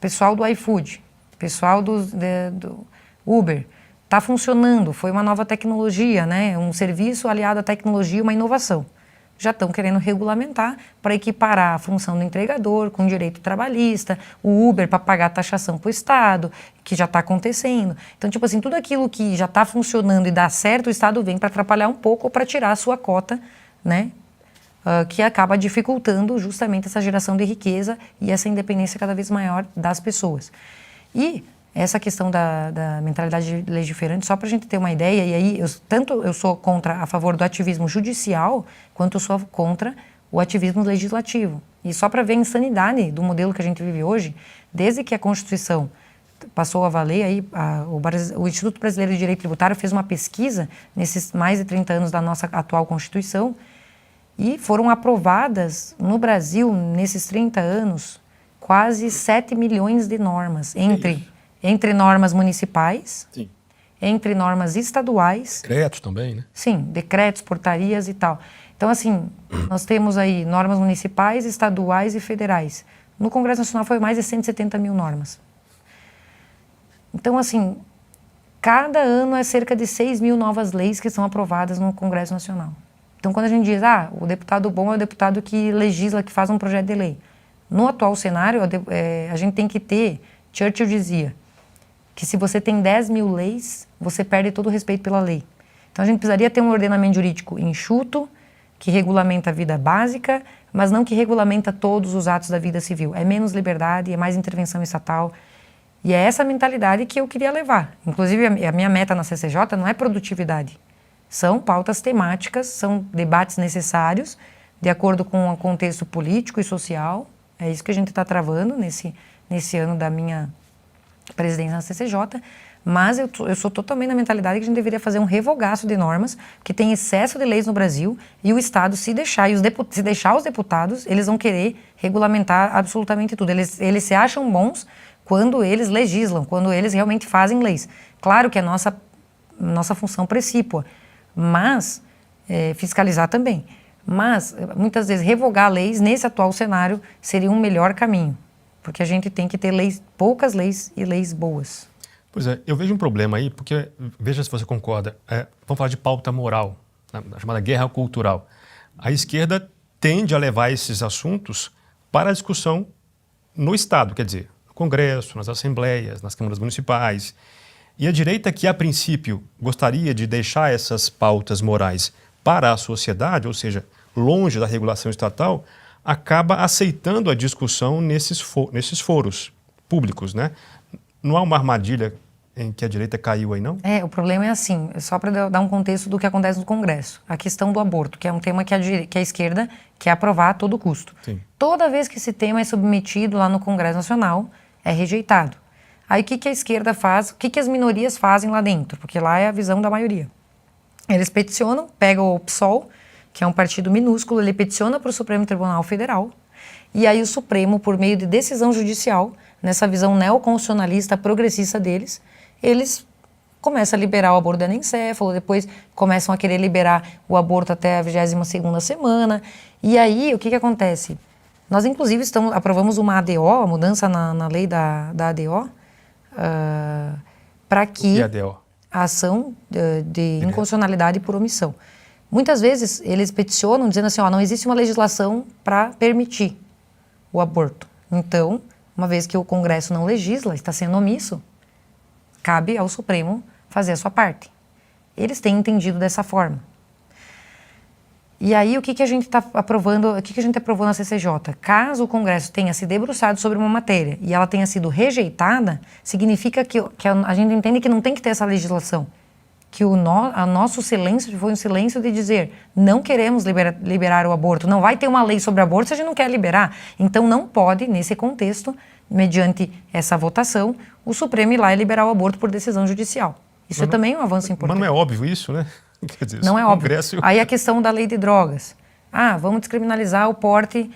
pessoal do iFood, pessoal do Uber, está funcionando, foi uma nova tecnologia, né? Um serviço aliado à tecnologia, uma inovação. Já estão querendo regulamentar para equiparar a função do entregador com direito trabalhista, o Uber para pagar taxação para o Estado, que já está acontecendo. Então, tipo assim, tudo aquilo que já está funcionando e dá certo, o Estado vem para atrapalhar um pouco ou para tirar a sua cota, né? Que acaba dificultando justamente essa geração de riqueza e essa independência cada vez maior das pessoas. E essa questão da mentalidade legiferante, só para a gente ter uma ideia, e aí tanto eu sou a favor do ativismo judicial, quanto eu sou contra o ativismo legislativo. E só para ver a insanidade do modelo que a gente vive hoje, desde que a Constituição passou a valer, aí, o Instituto Brasileiro de Direito Tributário fez uma pesquisa nesses mais de 30 anos da nossa atual Constituição, e foram aprovadas no Brasil, nesses 30 anos, quase 7 milhões de normas, entre normas municipais, sim, entre normas estaduais. Decretos também, né? Sim, decretos, portarias e tal. Então, assim, nós temos aí normas municipais, estaduais e federais. No Congresso Nacional foi mais de 170 mil normas. Então, assim, cada ano é cerca de 6 mil novas leis que são aprovadas no Congresso Nacional. Então, quando a gente diz, o deputado bom é o deputado que legisla, que faz um projeto de lei. No atual cenário, a gente tem que ter, Churchill dizia, que se você tem 10 mil leis, você perde todo o respeito pela lei. Então, a gente precisaria ter um ordenamento jurídico enxuto, que regulamenta a vida básica, mas não que regulamenta todos os atos da vida civil. É menos liberdade, é mais intervenção estatal. E é essa mentalidade que eu queria levar. Inclusive, a minha meta na CCJ não é produtividade. São pautas temáticas, são debates necessários, de acordo com o contexto político e social. É isso que a gente está travando nesse ano da minha presidência na CCJ. Mas eu sou totalmente na mentalidade que a gente deveria fazer um revogaço de normas, que tem excesso de leis no Brasil, e o Estado, se deixar os deputados, eles vão querer regulamentar absolutamente tudo. Eles se acham bons quando eles legislam, quando eles realmente fazem leis. Claro que é nossa função precípua, mas fiscalizar também. Mas, muitas vezes, revogar leis nesse atual cenário seria um melhor caminho, porque a gente tem que ter poucas leis e leis boas. Pois é, eu vejo um problema aí, porque, veja se você concorda, vamos falar de pauta moral, a chamada guerra cultural. A esquerda tende a levar esses assuntos para a discussão no Estado, quer dizer, no Congresso, nas assembleias, nas câmaras municipais. E a direita, que a princípio gostaria de deixar essas pautas morais para a sociedade, ou seja, longe da regulação estatal, acaba aceitando a discussão nesses foros públicos, né? Não há uma armadilha em que a direita caiu aí, não? O problema é assim, só para dar um contexto do que acontece no Congresso. A questão do aborto, que é um tema que a esquerda quer aprovar a todo custo. Sim. Toda vez que esse tema é submetido lá no Congresso Nacional, é rejeitado. Aí o que a esquerda faz, o que as minorias fazem lá dentro? Porque lá é a visão da maioria. Eles peticionam, pegam o PSOL, que é um partido minúsculo, ele peticiona para o Supremo Tribunal Federal, e aí o Supremo, por meio de decisão judicial, nessa visão neoconstitucionalista progressista deles, eles começam a liberar o aborto do anencefalo, depois começam a querer liberar o aborto até a 22ª semana, e aí o que acontece? Nós, inclusive, aprovamos uma ADO, a mudança na lei da ADO, para que a ação de inconstitucionalidade por omissão. Muitas vezes eles peticionam dizendo assim, não existe uma legislação para permitir o aborto. Então, uma vez que o Congresso não legisla, está sendo omisso, cabe ao Supremo fazer a sua parte. Eles têm entendido dessa forma. E aí, o que a gente está aprovando, o que a gente aprovou na CCJ? Caso o Congresso tenha se debruçado sobre uma matéria e ela tenha sido rejeitada, significa que a gente entende que não tem que ter essa legislação. Que o nosso silêncio foi um silêncio de dizer, não queremos liberar o aborto, não vai ter uma lei sobre aborto se a gente não quer liberar. Então, não pode, nesse contexto, mediante essa votação, o Supremo ir lá e liberar o aborto por decisão judicial. Isso também é um avanço importante. Mas não é óbvio isso, né? Quer dizer, não é óbvio. Aí a questão da lei de drogas. Vamos descriminalizar o porte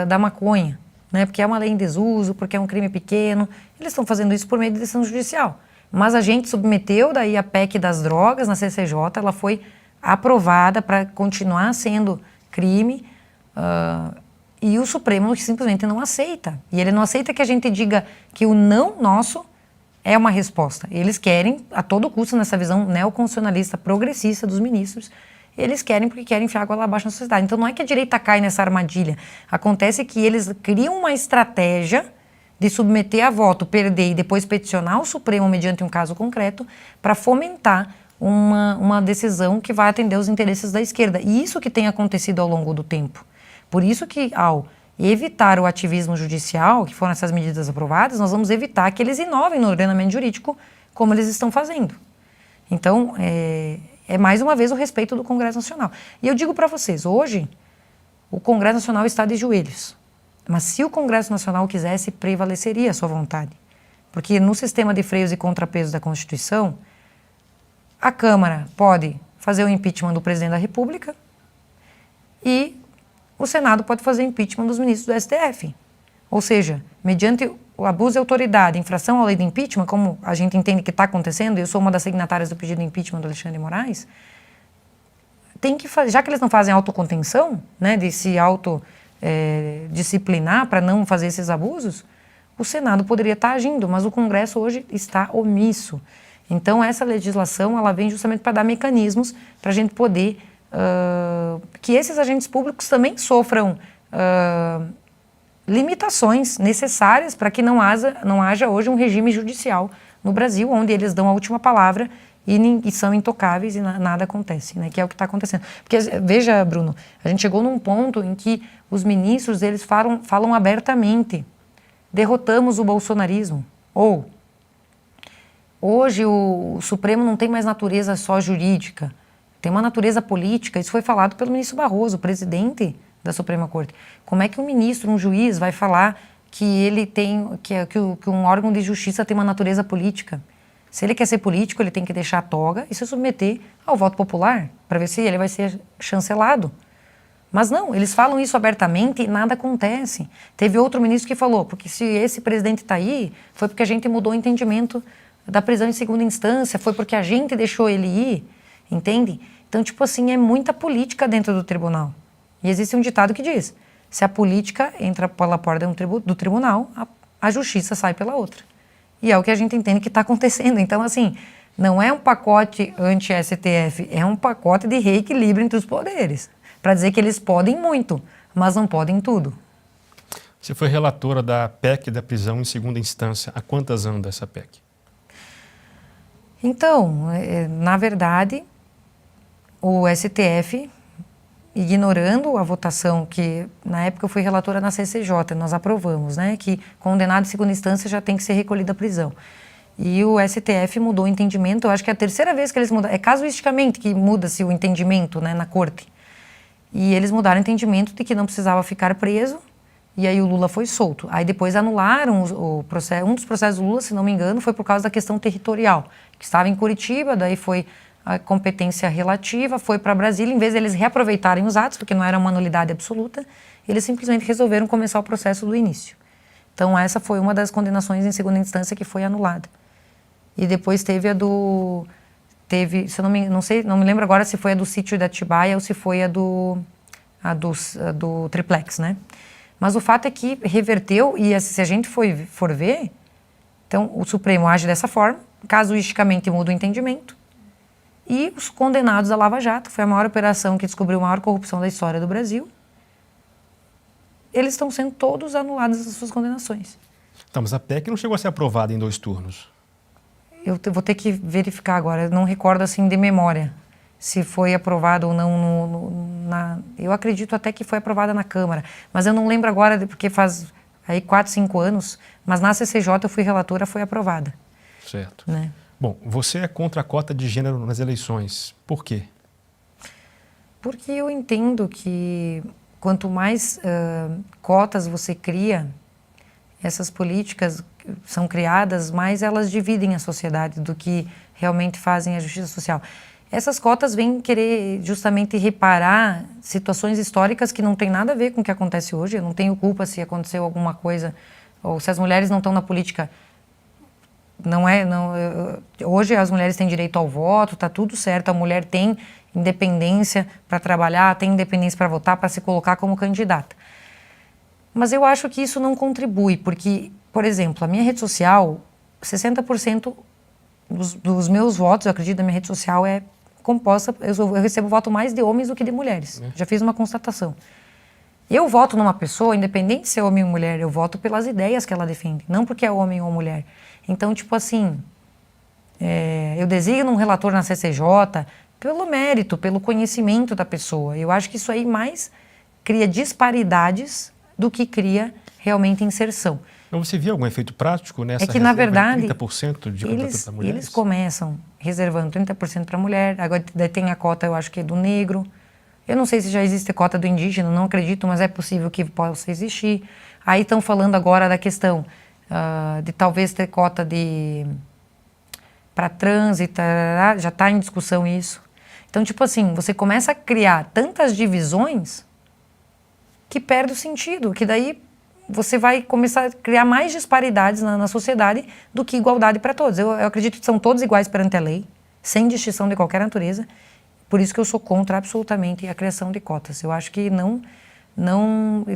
da maconha, né? Porque é uma lei em desuso, porque é um crime pequeno. Eles estão fazendo isso por meio de decisão judicial. Mas a gente submeteu daí a PEC das drogas na CCJ, ela foi aprovada para continuar sendo crime, e o Supremo simplesmente não aceita. E ele não aceita que a gente diga que o não nosso é uma resposta. Eles querem, a todo custo, nessa visão neoconstitucionalista progressista dos ministros, eles querem porque querem enfiar água lá abaixo na sociedade. Então não é que a direita cai nessa armadilha. Acontece que eles criam uma estratégia de submeter a voto, perder e depois peticionar o Supremo mediante um caso concreto para fomentar uma decisão que vai atender os interesses da esquerda. E isso que tem acontecido ao longo do tempo. Por isso que, ao evitar o ativismo judicial, que foram essas medidas aprovadas, nós vamos evitar que eles inovem no ordenamento jurídico como eles estão fazendo. Então, é mais uma vez o respeito do Congresso Nacional. E eu digo para vocês, hoje, o Congresso Nacional está de joelhos. Mas se o Congresso Nacional quisesse, prevaleceria a sua vontade. Porque no sistema de freios e contrapesos da Constituição, a Câmara pode fazer o impeachment do presidente da República e o Senado pode fazer impeachment dos ministros do STF. Ou seja, mediante o abuso de autoridade, infração à lei de impeachment, como a gente entende que está acontecendo, e eu sou uma das signatárias do pedido de impeachment do Alexandre de Moraes, tem que fazer, já que eles não fazem autocontenção, né, de se disciplinar para não fazer esses abusos, o Senado poderia estar agindo, mas o Congresso hoje está omisso. Então essa legislação ela vem justamente para dar mecanismos para a gente poder que esses agentes públicos também sofram limitações necessárias para que não haja hoje um regime judicial no Brasil, onde eles dão a última palavra e são intocáveis e nada acontece, né? Que é o que está acontecendo. Porque, veja, Bruno, a gente chegou num ponto em que os ministros, eles falam abertamente, derrotamos o bolsonarismo. Ou, hoje o Supremo não tem mais natureza só jurídica, tem uma natureza política. Isso foi falado pelo ministro Barroso, presidente da Suprema Corte. Como é que um ministro, um juiz, vai falar que ele tem, que um órgão de justiça tem uma natureza política? Se ele quer ser político, ele tem que deixar a toga e se submeter ao voto popular, para ver se ele vai ser chancelado. Mas não, eles falam isso abertamente e nada acontece. Teve outro ministro que falou, porque se esse presidente está aí, foi porque a gente mudou o entendimento da prisão em segunda instância, foi porque a gente deixou ele ir, entende? Então, tipo assim, é muita política dentro do tribunal. E existe um ditado que diz, se a política entra pela porta do tribunal, a justiça sai pela outra. E é o que a gente entende que está acontecendo. Então, assim, não é um pacote anti-STF, é um pacote de reequilíbrio entre os poderes. Para dizer que eles podem muito, mas não podem tudo. Você foi relatora da PEC da prisão em segunda instância. Há quantas anda essa PEC? Então, na verdade, o STF, ignorando a votação que, na época eu fui relatora na CCJ, nós aprovamos, né, que condenado em segunda instância já tem que ser recolhido à prisão. E o STF mudou o entendimento, eu acho que é a terceira vez que eles mudam, é casuisticamente que muda-se o entendimento, né, na corte. E eles mudaram o entendimento de que não precisava ficar preso, e aí o Lula foi solto. Aí depois anularam o processo, um dos processos do Lula, se não me engano, foi por causa da questão territorial, que estava em Curitiba, daí foi a competência relativa, foi para Brasília, em vez de eles reaproveitarem os atos, porque não era uma nulidade absoluta, eles simplesmente resolveram começar o processo do início. Então essa foi uma das condenações em segunda instância que foi anulada. E depois teve a do... se eu não me lembro agora se foi a do sítio da Atibaia ou se foi a do triplex, né? Mas o fato é que reverteu, e se a gente for ver, então o Supremo age dessa forma, casuisticamente muda o entendimento, e os condenados da Lava Jato, foi a maior operação que descobriu a maior corrupção da história do Brasil, eles estão sendo todos anulados das suas condenações. Então, mas a PEC não chegou a ser aprovada em 2 turnos. Eu vou ter que verificar agora, eu não recordo assim de memória se foi aprovada ou não. Eu acredito até que foi aprovada na Câmara, mas eu não lembro agora, porque faz aí 4, 5 anos, mas na CCJ eu fui relatora, foi aprovada. Certo. Né? Bom, você é contra a cota de gênero nas eleições. Por quê? Porque eu entendo que quanto mais cotas você cria, essas políticas são criadas, mais elas dividem a sociedade do que realmente fazem a justiça social. Essas cotas vêm querer justamente reparar situações históricas que não tem nada a ver com o que acontece hoje. Eu não tenho culpa se aconteceu alguma coisa, ou se as mulheres não estão na política Hoje as mulheres têm direito ao voto, está tudo certo, a mulher tem independência para trabalhar, tem independência para votar, para se colocar como candidata. Mas eu acho que isso não contribui, porque, por exemplo, a minha rede social, 60% dos meus votos, eu acredito, da minha rede social é composta, eu recebo voto mais de homens do que de mulheres. Já fiz uma constatação. Eu voto numa pessoa, independente se é homem ou mulher, eu voto pelas ideias que ela defende, não porque é homem ou mulher. Então, tipo assim, eu designo um relator na CCJ pelo mérito, pelo conhecimento da pessoa. Eu acho que isso aí mais cria disparidades do que cria realmente inserção. Então, você viu algum efeito prático nessa É que, na verdade, 30% de candidatura para mulheres? Eles começam reservando 30% para mulher, agora tem a cota, eu acho que é do negro. Eu não sei se já existe cota do indígena, não acredito, mas é possível que possa existir. Aí estão falando agora da questão de talvez ter cota para trans e tarará, já está em discussão isso. Então, tipo assim, você começa a criar tantas divisões que perde o sentido, que daí você vai começar a criar mais disparidades na sociedade do que igualdade para todos. Eu acredito que são todos iguais perante a lei, sem distinção de qualquer natureza. Por isso que eu sou contra absolutamente a criação de cotas. Eu acho que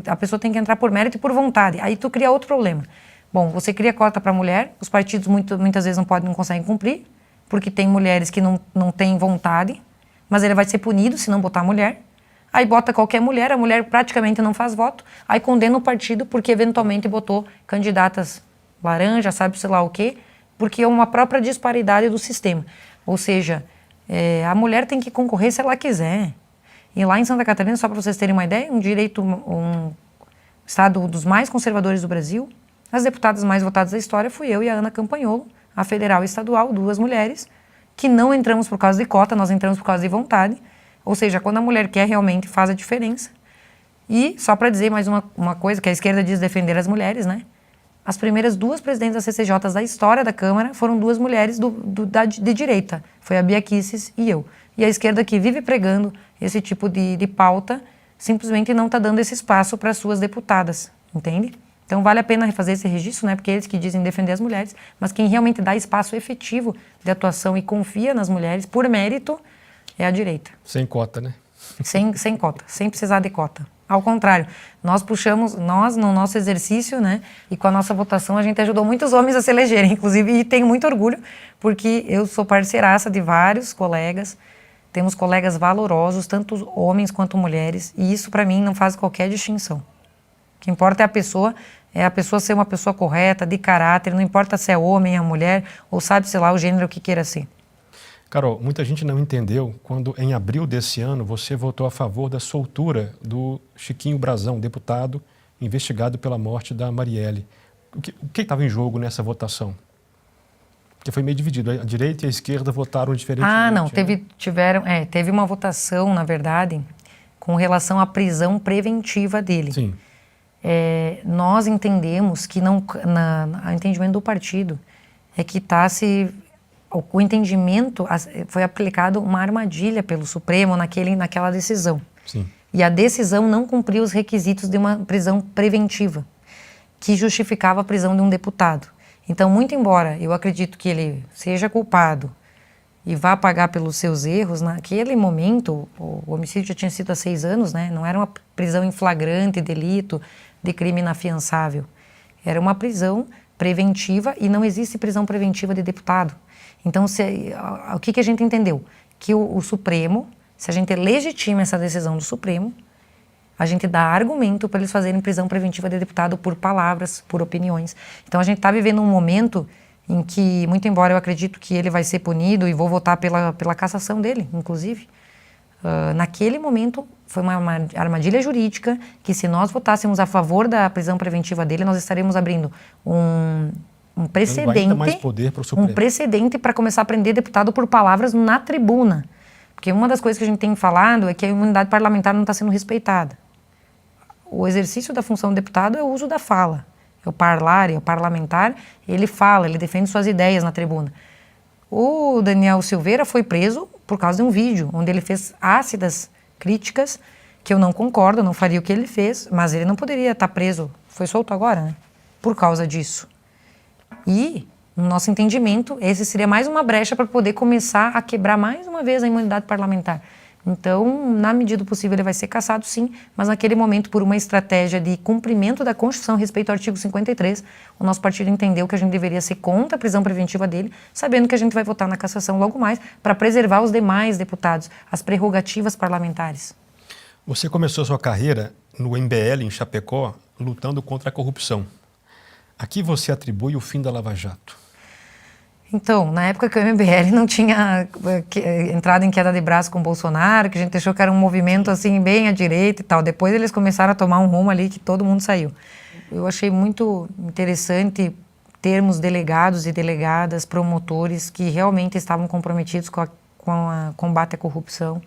a pessoa tem que entrar por mérito e por vontade. Aí tu cria outro problema. Bom, você cria cota para mulher, os partidos muitas vezes não conseguem cumprir, porque tem mulheres que não têm vontade, mas ele vai ser punido se não botar mulher. Aí bota qualquer mulher, a mulher praticamente não faz voto, aí condena o partido porque eventualmente botou candidatas laranja, sabe sei lá o quê, porque é uma própria disparidade do sistema. Ou seja, a mulher tem que concorrer se ela quiser. E lá em Santa Catarina, só para vocês terem uma ideia, um estado dos mais conservadores do Brasil, as deputadas mais votadas da história fui eu e a Ana Campanholo, a federal e estadual, 2 mulheres, que não entramos por causa de cota, nós entramos por causa de vontade. Ou seja, quando a mulher quer, realmente faz a diferença. E, só para dizer mais uma coisa, que a esquerda diz defender as mulheres, né? As primeiras 2 presidentes das CCJs da história da Câmara foram 2 mulheres de direita. Foi a Bia Kicis e eu. E a esquerda que vive pregando esse tipo de pauta, simplesmente não está dando esse espaço para as suas deputadas, entende? Então vale a pena refazer esse registro, né? Porque eles que dizem defender as mulheres, mas quem realmente dá espaço efetivo de atuação e confia nas mulheres por mérito é a direita. Sem cota, né? Sem cota, sem precisar de cota. Ao contrário, nós no nosso exercício, né, e com a nossa votação, a gente ajudou muitos homens a se elegerem, inclusive, e tenho muito orgulho, porque eu sou parceiraça de vários colegas, temos colegas valorosos, tanto homens quanto mulheres, e isso para mim não faz qualquer distinção. O que importa é a pessoa ser uma pessoa correta, de caráter, não importa se é homem, é mulher, ou sabe, sei lá, o gênero que queira ser. Carol, muita gente não entendeu quando, em abril desse ano, você votou a favor da soltura do Chiquinho Brazão, deputado investigado pela morte da Marielle. O que estava em jogo nessa votação? Porque foi meio dividido, a direita e a esquerda votaram diferentemente. Ah, não, teve uma votação, na verdade, com relação à prisão preventiva dele. Sim. Nós entendemos que, o entendimento do partido, é que o entendimento foi aplicado uma armadilha pelo Supremo naquela decisão. Sim. E a decisão não cumpriu os requisitos de uma prisão preventiva, que justificava a prisão de um deputado. Então, muito embora eu acredito que ele seja culpado e vá pagar pelos seus erros, naquele momento, o homicídio já tinha sido há 6 anos, né? Não era uma prisão em flagrante delito de crime inafiançável. Era uma prisão preventiva e não existe prisão preventiva de deputado. Então, o que a gente entendeu? Que o Supremo, se a gente legitima essa decisão do Supremo, a gente dá argumento para eles fazerem prisão preventiva de deputado por palavras, por opiniões. Então, a gente está vivendo um momento em que, muito embora eu acredito que ele vai ser punido e vou votar pela cassação dele, inclusive, naquele momento foi uma armadilha jurídica que, se nós votássemos a favor da prisão preventiva dele, nós estaremos abrindo um precedente para começar a prender deputado por palavras na tribuna. Porque uma das coisas que a gente tem falado é que a imunidade parlamentar não está sendo respeitada. O exercício da função do deputado é o uso da fala. É o parlamentar, ele fala, ele defende suas ideias na tribuna. O Daniel Silveira foi preso por causa de um vídeo, onde ele fez ácidas críticas, que eu não concordo, não faria o que ele fez, mas ele não poderia estar preso, foi solto agora, né? Por causa disso. E No nosso entendimento, esse seria mais uma brecha para poder começar a quebrar mais uma vez a imunidade parlamentar. Então, na medida do possível, ele vai ser cassado, sim, mas naquele momento, por uma estratégia de cumprimento da Constituição respeito ao artigo 53, o nosso partido entendeu que a gente deveria ser contra a prisão preventiva dele, sabendo que a gente vai votar na cassação logo mais para preservar os demais deputados, as prerrogativas parlamentares. Você começou sua carreira no MBL, em Chapecó, lutando contra a corrupção. A que você atribui o fim da Lava Jato? Então, na época que o MBL não tinha entrado em queda de braço com o Bolsonaro, que a gente achou que era um movimento assim bem à direita e tal. Depois eles começaram a tomar um rumo ali que todo mundo saiu. Eu achei muito interessante termos delegados e delegadas, promotores que realmente estavam comprometidos com o combate à corrupção.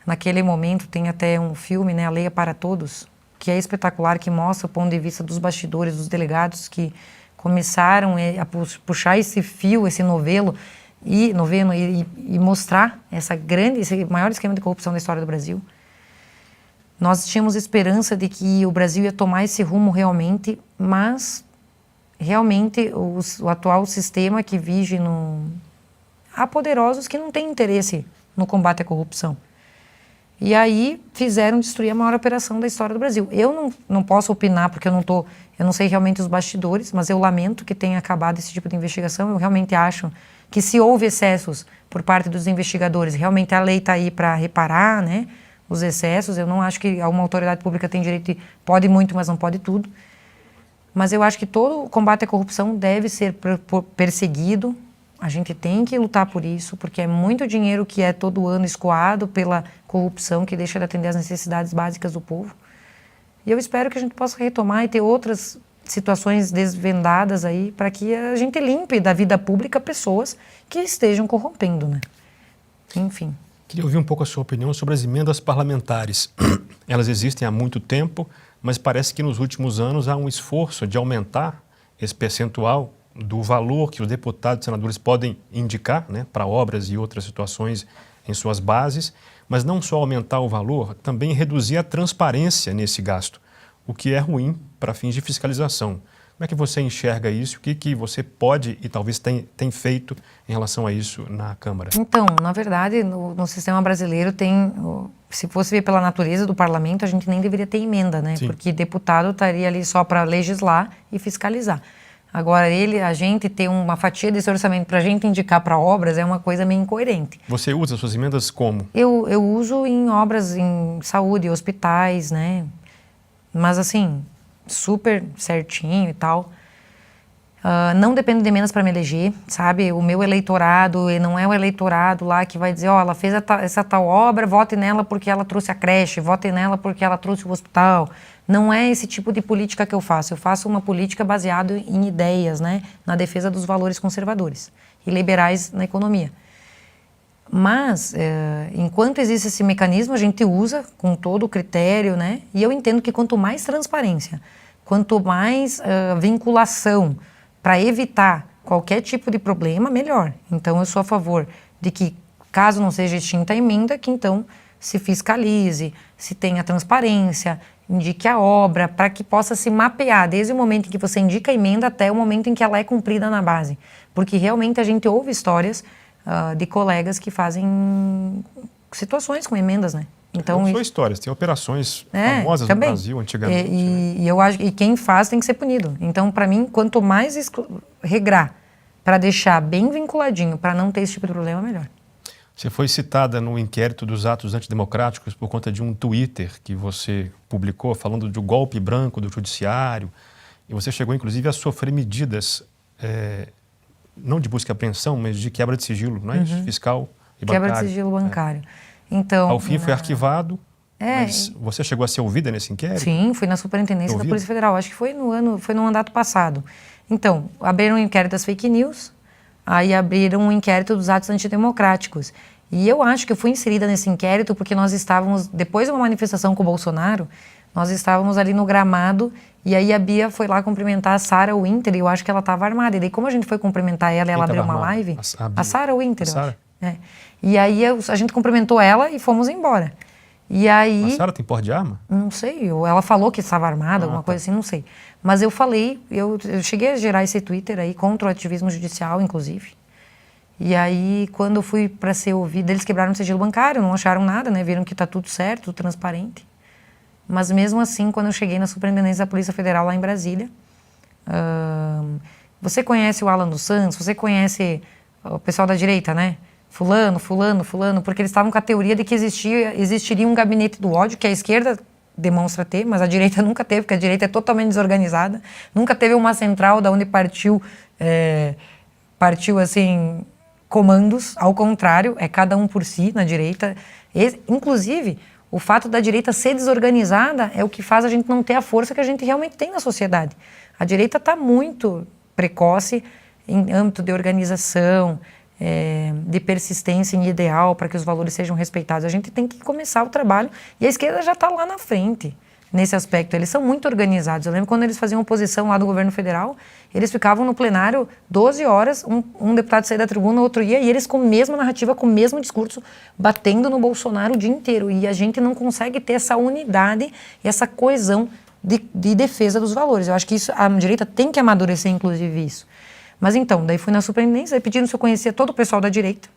Naquele momento tem até um filme, né, A Lei é para Todos, que é espetacular, que mostra o ponto de vista dos bastidores, dos delegados que começaram a puxar esse fio, esse novelo e mostrar esse maior esquema de corrupção da história do Brasil. Nós tínhamos esperança de que o Brasil ia tomar esse rumo realmente, mas realmente o atual sistema que vige há poderosos que não têm interesse no combate à corrupção. E aí fizeram destruir a maior operação da história do Brasil. Eu não posso opinar porque eu não sei realmente os bastidores, mas eu lamento que tenha acabado esse tipo de investigação. Eu realmente acho que se houve excessos por parte dos investigadores, realmente a lei está aí para reparar, né, os excessos. Eu não acho que uma autoridade pública tem direito, pode muito, mas não pode tudo. Mas eu acho que todo o combate à corrupção deve ser perseguido. A gente tem que lutar por isso, porque é muito dinheiro que é todo ano escoado pela corrupção, que deixa de atender às necessidades básicas do povo. E eu espero que a gente possa retomar e ter outras situações desvendadas aí, para que a gente limpe da vida pública pessoas que estejam corrompendo, né? Enfim. Queria ouvir um pouco a sua opinião sobre as emendas parlamentares. Elas existem há muito tempo, mas parece que nos últimos anos há um esforço de aumentar esse percentual do valor que os deputados e senadores podem indicar, né, para obras e outras situações em suas bases, mas não só aumentar o valor, também reduzir a transparência nesse gasto, o que é ruim para fins de fiscalização. Como é que você enxerga isso? O que você pode e talvez tem feito em relação a isso na Câmara? Então, na verdade, no sistema brasileiro se fosse ver pela natureza do parlamento, a gente nem deveria ter emenda, né? Sim. Porque deputado estaria ali só para legislar e fiscalizar. Agora, a gente ter uma fatia desse orçamento para a gente indicar para obras é uma coisa meio incoerente. Você usa suas emendas como? Eu uso em obras em saúde, hospitais, né? Mas assim, super certinho e tal. Não dependo de emendas para me eleger, sabe? O meu eleitorado não é o eleitorado lá que vai dizer, ela fez essa tal obra, vote nela porque ela trouxe a creche, vote nela porque ela trouxe o hospital. Não é esse tipo de política que eu faço. Eu faço uma política baseada em ideias, né? Na defesa dos valores conservadores e liberais na economia. Mas, enquanto existe esse mecanismo, a gente usa com todo o critério, né? E eu entendo que quanto mais transparência, quanto mais vinculação para evitar qualquer tipo de problema, melhor. Então, eu sou a favor de que, caso não seja extinta a emenda, que então se fiscalize, se tenha transparência, indique a obra, para que possa se mapear desde o momento em que você indica a emenda até o momento em que ela é cumprida na base. Porque realmente a gente ouve histórias de colegas que fazem situações com emendas, né? Então, não são histórias, tem operações famosas também. no Brasil antigamente. E eu acho que quem faz tem que ser punido. Então, para mim, quanto mais regrar para deixar bem vinculadinho, para não ter esse tipo de problema, melhor. Você foi citada no inquérito dos atos antidemocráticos por conta de um Twitter que você publicou falando do golpe branco do judiciário. E você chegou, inclusive, a sofrer medidas, não de busca e apreensão, mas de quebra de sigilo, não é isso? Fiscal e bancário. Quebra de sigilo bancário. Então, ao fim foi arquivado, mas você chegou a ser ouvida nesse inquérito? Sim, fui na Superintendência da Polícia Federal. Acho que foi no mandato passado. Então, abriram um inquérito das fake news, aí abriram um inquérito dos atos antidemocráticos. E eu acho que eu fui inserida nesse inquérito porque nós estávamos, depois de uma manifestação com o Bolsonaro, nós estávamos ali no gramado e aí a Bia foi lá cumprimentar a Sarah Winter e eu acho que ela estava armada. E daí como a gente foi cumprimentar ela e ela abriu uma live... A Sarah Winter, eu acho. E aí a gente cumprimentou ela e fomos embora. E aí... A Sara tem porte de arma? Não sei, ela falou que estava armada, alguma coisa assim, não sei. Mas eu falei, eu cheguei a gerar esse Twitter aí contra o ativismo judicial, inclusive. E aí, quando eu fui para ser ouvida, eles quebraram o sigilo bancário, não acharam nada, né? Viram que tá tudo certo, tudo transparente. Mas mesmo assim, quando eu cheguei na Superintendência da Polícia Federal lá em Brasília, você conhece o Alan dos Santos, você conhece o pessoal da direita, né? Fulano, porque eles estavam com a teoria de que existiria um gabinete do ódio, que a esquerda demonstra ter, mas a direita nunca teve, porque a direita é totalmente desorganizada, nunca teve uma central da onde partiu assim, comandos, ao contrário, é cada um por si na direita. Inclusive, o fato da direita ser desorganizada é o que faz a gente não ter a força que a gente realmente tem na sociedade. A direita está muito precoce em âmbito de organização, de persistência em ideal para que os valores sejam respeitados. A gente tem que começar o trabalho e a esquerda já está lá na frente nesse aspecto. Eles são muito organizados. Eu lembro quando eles faziam oposição lá do governo federal, eles ficavam no plenário 12 horas, um deputado saía da tribuna, outro ia, e eles com a mesma narrativa, com o mesmo discurso, batendo no Bolsonaro o dia inteiro. E a gente não consegue ter essa unidade e essa coesão de defesa dos valores. Eu acho que isso, a direita tem que amadurecer, inclusive, isso. Mas então, daí fui na Superintendência, pedindo se eu conhecia todo o pessoal da direita,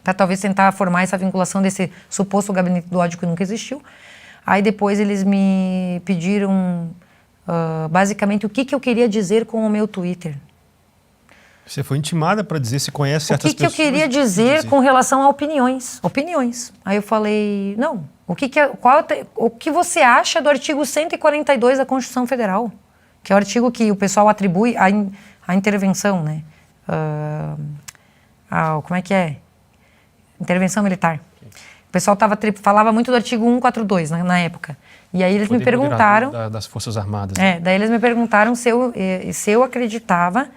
para talvez tentar formar essa vinculação desse suposto gabinete do ódio que nunca existiu. Aí depois eles me pediram, basicamente, o que eu queria dizer com o meu Twitter. Você foi intimada para dizer se conhece certas pessoas? O que eu queria dizer com relação a opiniões. Opiniões. Aí eu falei, não, o que você acha do artigo 142 da Constituição Federal? Que é o artigo que o pessoal atribui à intervenção, né? Como é que é? Intervenção militar. O pessoal falava muito do artigo 142 na época. E aí eles me perguntaram... Das Forças Armadas. Daí eles me perguntaram se eu acreditava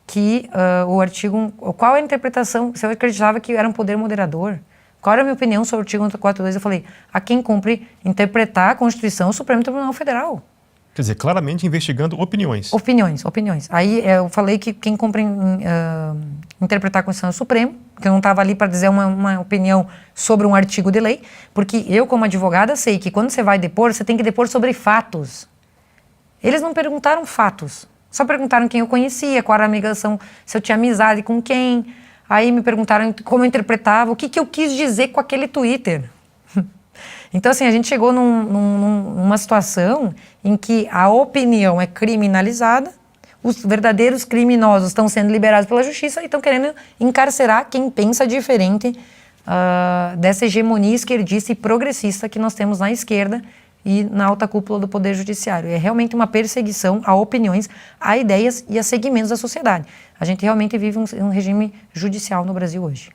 que o artigo... Qual é a interpretação... Se eu acreditava que era um poder moderador. Qual era a minha opinião sobre o artigo 142? Eu falei, a quem cumpre interpretar a Constituição, o Supremo Tribunal Federal. Quer dizer, claramente investigando opiniões. Opiniões. Aí eu falei que quem cumpre interpretar a Constituição é o Supremo, que eu não estava ali para dizer uma opinião sobre um artigo de lei, porque eu, como advogada, sei que quando você vai depor, você tem que depor sobre fatos. Eles não perguntaram fatos, só perguntaram quem eu conhecia, qual era a ligação, se eu tinha amizade com quem. Aí me perguntaram como eu interpretava, o que eu quis dizer com aquele Twitter. Então, assim, a gente chegou numa situação em que a opinião é criminalizada, os verdadeiros criminosos estão sendo liberados pela justiça e estão querendo encarcerar quem pensa diferente dessa hegemonia esquerdista e progressista que nós temos na esquerda e na alta cúpula do Poder Judiciário. É realmente uma perseguição a opiniões, a ideias e a segmentos da sociedade. A gente realmente vive um regime judicial no Brasil hoje.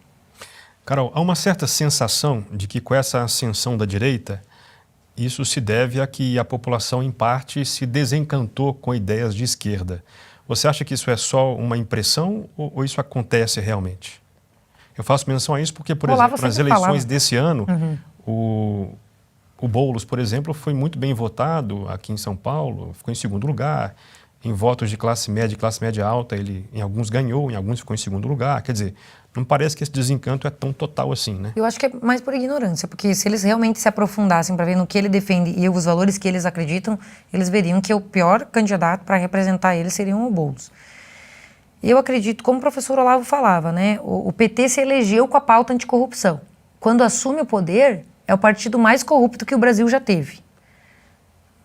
Carol, há uma certa sensação de que com essa ascensão da direita, isso se deve a que a população, em parte, se desencantou com ideias de esquerda. Você acha que isso é só uma impressão ou isso acontece realmente? Eu faço menção a isso porque, por exemplo, nas eleições desse ano, o Boulos, por exemplo, foi muito bem votado aqui em São Paulo, ficou em segundo lugar. Em votos de classe média alta, ele em alguns ganhou, em alguns ficou em segundo lugar. Quer dizer, não parece que esse desencanto é tão total assim, né? Eu acho que é mais por ignorância, porque se eles realmente se aprofundassem para ver no que ele defende e os valores que eles acreditam, eles veriam que o pior candidato para representar eles seria o Boulos. Eu acredito, como o professor Olavo falava, né, o PT se elegeu com a pauta anticorrupção. Quando assume o poder, é o partido mais corrupto que o Brasil já teve.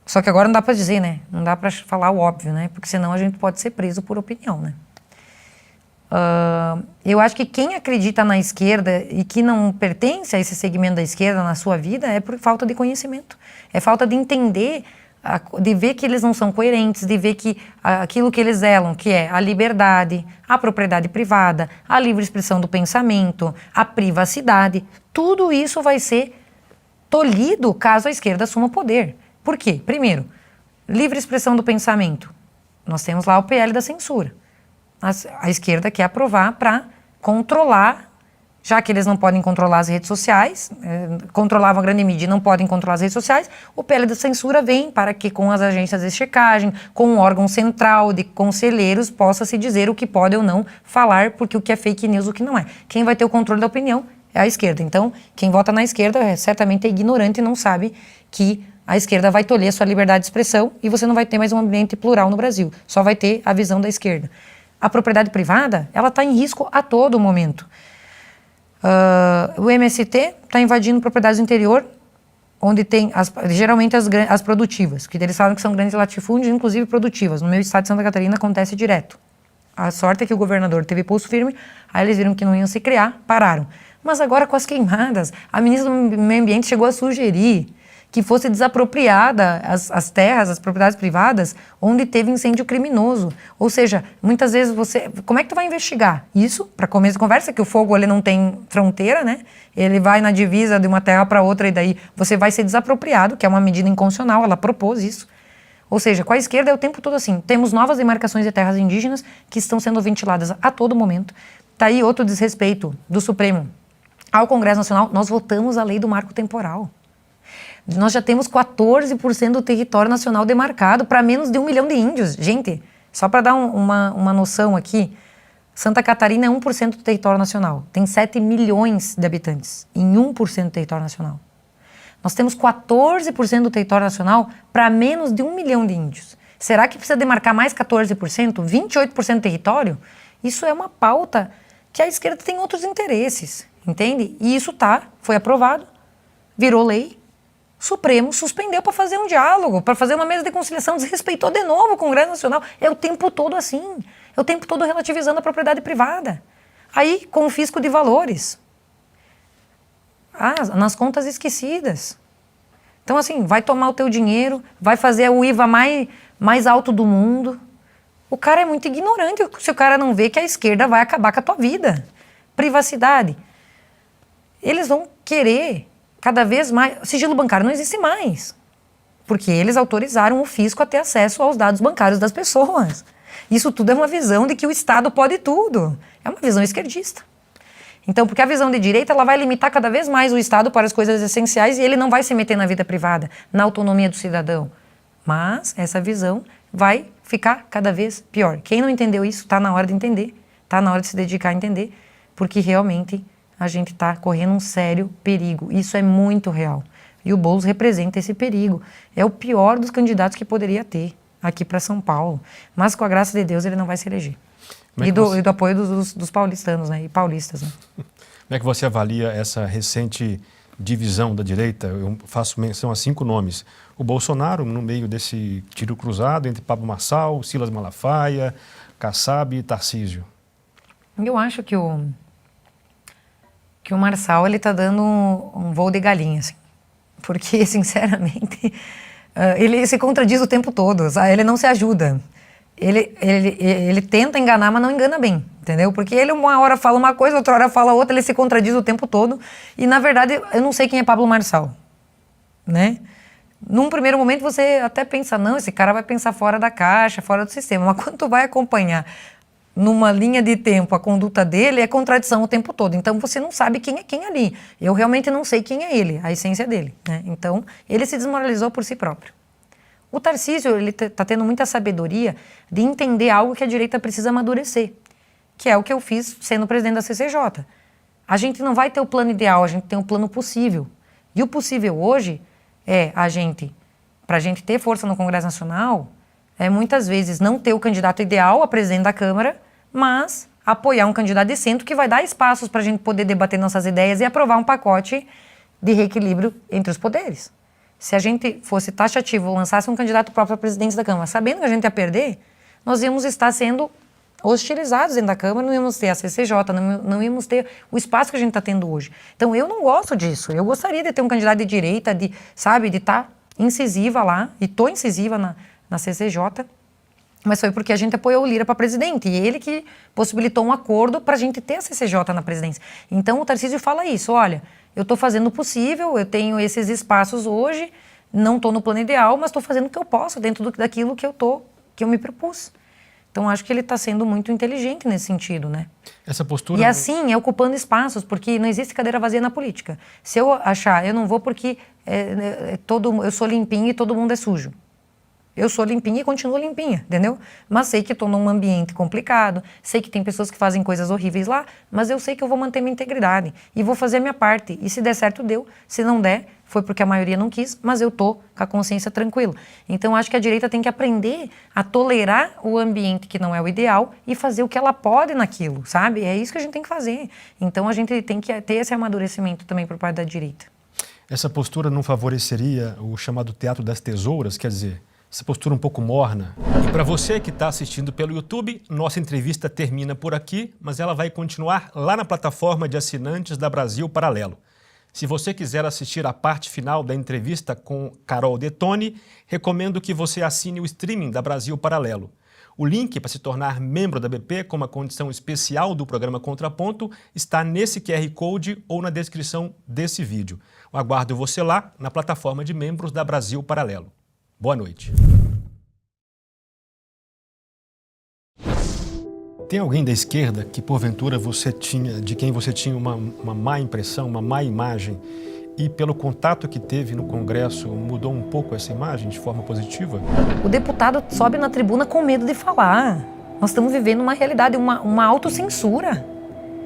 Só que agora não dá para dizer, né? Não dá para falar o óbvio, né? Porque senão a gente pode ser preso por opinião, né? Eu acho que quem acredita na esquerda e que não pertence a esse segmento da esquerda na sua vida é por falta de conhecimento. É falta de entender, de ver que eles não são coerentes, de ver que aquilo que eles zelam, que é a liberdade, a propriedade privada, a livre expressão do pensamento, a privacidade, tudo isso vai ser tolhido caso a esquerda assuma o poder. Por quê? Primeiro, livre expressão do pensamento. Nós temos lá o PL da censura. A esquerda quer aprovar para controlar, já que eles não podem controlar as redes sociais, controlavam a grande mídia e não podem controlar as redes sociais, o PL da censura vem para que com as agências de checagem, com um órgão central de conselheiros, possa se dizer o que pode ou não falar, porque o que é fake news, o que não é. Quem vai ter o controle da opinião é a esquerda. Então, quem vota na esquerda certamente é ignorante e não sabe que a esquerda vai tolher a sua liberdade de expressão e você não vai ter mais um ambiente plural no Brasil. Só vai ter a visão da esquerda. A propriedade privada, ela está em risco a todo momento. O MST está invadindo propriedades do interior, onde tem, geralmente, as produtivas, que eles falam que são grandes latifúndios, inclusive produtivas. No meu estado de Santa Catarina acontece direto. A sorte é que o governador teve pulso firme, aí eles viram que não iam se criar, pararam. Mas agora com as queimadas, a ministra do Meio Ambiente chegou a sugerir que fosse desapropriada as terras, as propriedades privadas, onde teve incêndio criminoso. Ou seja, muitas vezes como é que tu vai investigar? Isso, para começo de conversa, que o fogo ele não tem fronteira, né? Ele vai na divisa de uma terra para outra e daí você vai ser desapropriado, que é uma medida inconstitucional, ela propôs isso. Ou seja, com a esquerda é o tempo todo assim. Temos novas demarcações de terras indígenas que estão sendo ventiladas a todo momento. Está aí outro desrespeito do Supremo ao Congresso Nacional. Nós votamos a lei do marco temporal. Nós já temos 14% do território nacional demarcado para menos de 1 milhão de índios. Gente, só para dar uma noção aqui, Santa Catarina é 1% do território nacional. Tem 7 milhões de habitantes em 1% do território nacional. Nós temos 14% do território nacional para menos de 1 milhão de índios. Será que precisa demarcar mais 14%? 28% do território? Isso é uma pauta que a esquerda tem outros interesses, entende? E isso foi aprovado, virou lei. O Supremo suspendeu para fazer um diálogo, para fazer uma mesa de conciliação, desrespeitou de novo o Congresso Nacional. É o tempo todo assim, é o tempo todo relativizando a propriedade privada. Aí, confisco de valores. Nas contas esquecidas. Então, assim, vai tomar o teu dinheiro, vai fazer o IVA mais alto do mundo. O cara é muito ignorante se o cara não vê que a esquerda vai acabar com a tua vida. Privacidade. Eles vão querer cada vez mais... Sigilo bancário não existe mais. Porque eles autorizaram o fisco a ter acesso aos dados bancários das pessoas. Isso tudo é uma visão de que o Estado pode tudo. É uma visão esquerdista. Então, porque a visão de direita ela vai limitar cada vez mais o Estado para as coisas essenciais e ele não vai se meter na vida privada, na autonomia do cidadão. Mas essa visão vai ficar cada vez pior. Quem não entendeu isso, está na hora de entender, está na hora de se dedicar a entender, porque realmente a gente está correndo um sério perigo. Isso é muito real. E o Boulos representa esse perigo. É o pior dos candidatos que poderia ter aqui para São Paulo. Mas com a graça de Deus ele não vai se eleger. E do apoio dos paulistanos, né? E paulistas, né? Como é que você avalia essa recente divisão da direita? Eu faço menção a 5 nomes. O Bolsonaro, no meio desse tiro cruzado entre Pablo Marçal, Silas Malafaia, Kassab e Tarcísio. Eu acho que o Marçal, ele tá dando um voo de galinha, assim. Porque, sinceramente, ele se contradiz o tempo todo, sabe? Ele não se ajuda. Ele tenta enganar, mas não engana bem, entendeu? Porque ele uma hora fala uma coisa, outra hora fala outra, ele se contradiz o tempo todo. E, na verdade, eu não sei quem é Pablo Marçal, né? Num primeiro momento você até pensa, não, esse cara vai pensar fora da caixa, fora do sistema. Mas quando tu vai acompanhar numa linha de tempo a conduta dele, é contradição o tempo todo. Então você não sabe quem é quem ali. Eu realmente não sei quem é ele, a essência dele, né? Então ele se desmoralizou por si próprio. O Tarcísio, ele tá tendo muita sabedoria de entender algo que a direita precisa amadurecer, que é o que eu fiz sendo presidente da CCJ. A gente não vai ter o plano ideal, a gente tem o plano possível. E o possível hoje é para a gente ter força no Congresso Nacional, muitas vezes não ter o candidato ideal a presidente da Câmara, mas apoiar um candidato de centro que vai dar espaços para a gente poder debater nossas ideias e aprovar um pacote de reequilíbrio entre os poderes. Se a gente fosse taxativo, lançasse um candidato próprio à presidência da Câmara, sabendo que a gente ia perder, nós íamos estar sendo hostilizados dentro da Câmara, não íamos ter a CCJ, não íamos ter o espaço que a gente está tendo hoje. Então, eu não gosto disso. Eu gostaria de ter um candidato de direita, de estar incisiva lá, e estou incisiva na CCJ, mas foi porque a gente apoiou o Lira para presidente, e ele que possibilitou um acordo para a gente ter a CCJ na presidência. Então, o Tarcísio fala isso, olha, eu estou fazendo o possível, eu tenho esses espaços hoje, não estou no plano ideal, mas estou fazendo o que eu posso dentro daquilo que eu me propus. Então, acho que ele está sendo muito inteligente nesse sentido, né? Essa postura... E assim, é ocupando espaços, porque não existe cadeira vazia na política. Se eu achar, eu não vou porque eu sou limpinho e todo mundo é sujo. Eu sou limpinha e continuo limpinha, entendeu? Mas sei que estou num ambiente complicado, sei que tem pessoas que fazem coisas horríveis lá, mas eu sei que eu vou manter minha integridade e vou fazer a minha parte. E se der certo, deu. Se não der, foi porque a maioria não quis, mas eu tô com a consciência tranquila. Então, acho que a direita tem que aprender a tolerar o ambiente que não é o ideal e fazer o que ela pode naquilo, sabe? É isso que a gente tem que fazer. Então, a gente tem que ter esse amadurecimento também por parte da direita. Essa postura não favoreceria o chamado teatro das tesouras, quer dizer, essa postura um pouco morna? E para você que está assistindo pelo YouTube, nossa entrevista termina por aqui, mas ela vai continuar lá na plataforma de assinantes da Brasil Paralelo. Se você quiser assistir a parte final da entrevista com Carol Detoni, recomendo que você assine o streaming da Brasil Paralelo. O link para se tornar membro da BP com uma condição especial do programa Contraponto está nesse QR Code ou na descrição desse vídeo. Eu aguardo você lá na plataforma de membros da Brasil Paralelo. Boa noite. Tem alguém da esquerda que, porventura, de quem você tinha uma má impressão, uma má imagem, e pelo contato que teve no Congresso mudou um pouco essa imagem de forma positiva? O deputado sobe na tribuna com medo de falar. Nós estamos vivendo uma realidade, uma autocensura.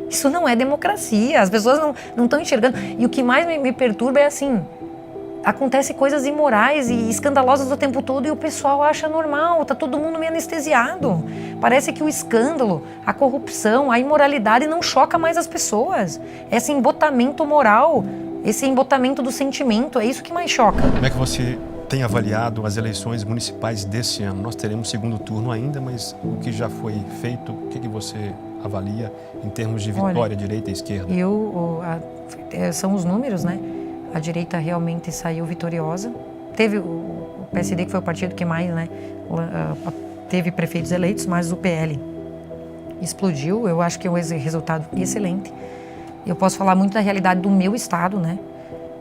Isso não é democracia, as pessoas não estão enxergando. E o que mais me perturba é assim, acontece coisas imorais e escandalosas o tempo todo e o pessoal acha normal, tá todo mundo meio anestesiado. Parece que o escândalo, a corrupção, a imoralidade não choca mais as pessoas. Esse embotamento moral, esse embotamento do sentimento, é isso que mais choca. Como é que você tem avaliado as eleições municipais desse ano? Nós teremos segundo turno ainda, mas o que já foi feito, o que você avalia em termos de vitória, olha, direita e esquerda? São os números, né? A direita realmente saiu vitoriosa. Teve o PSD, que foi o partido que mais, né, teve prefeitos eleitos, mas o PL explodiu. Eu acho que é um resultado excelente. Eu posso falar muito da realidade do meu estado, né?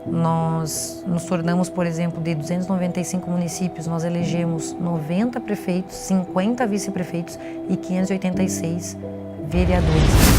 Nós nos tornamos, por exemplo, de 295 municípios, nós elegemos 90 prefeitos, 50 vice-prefeitos e 586 vereadores.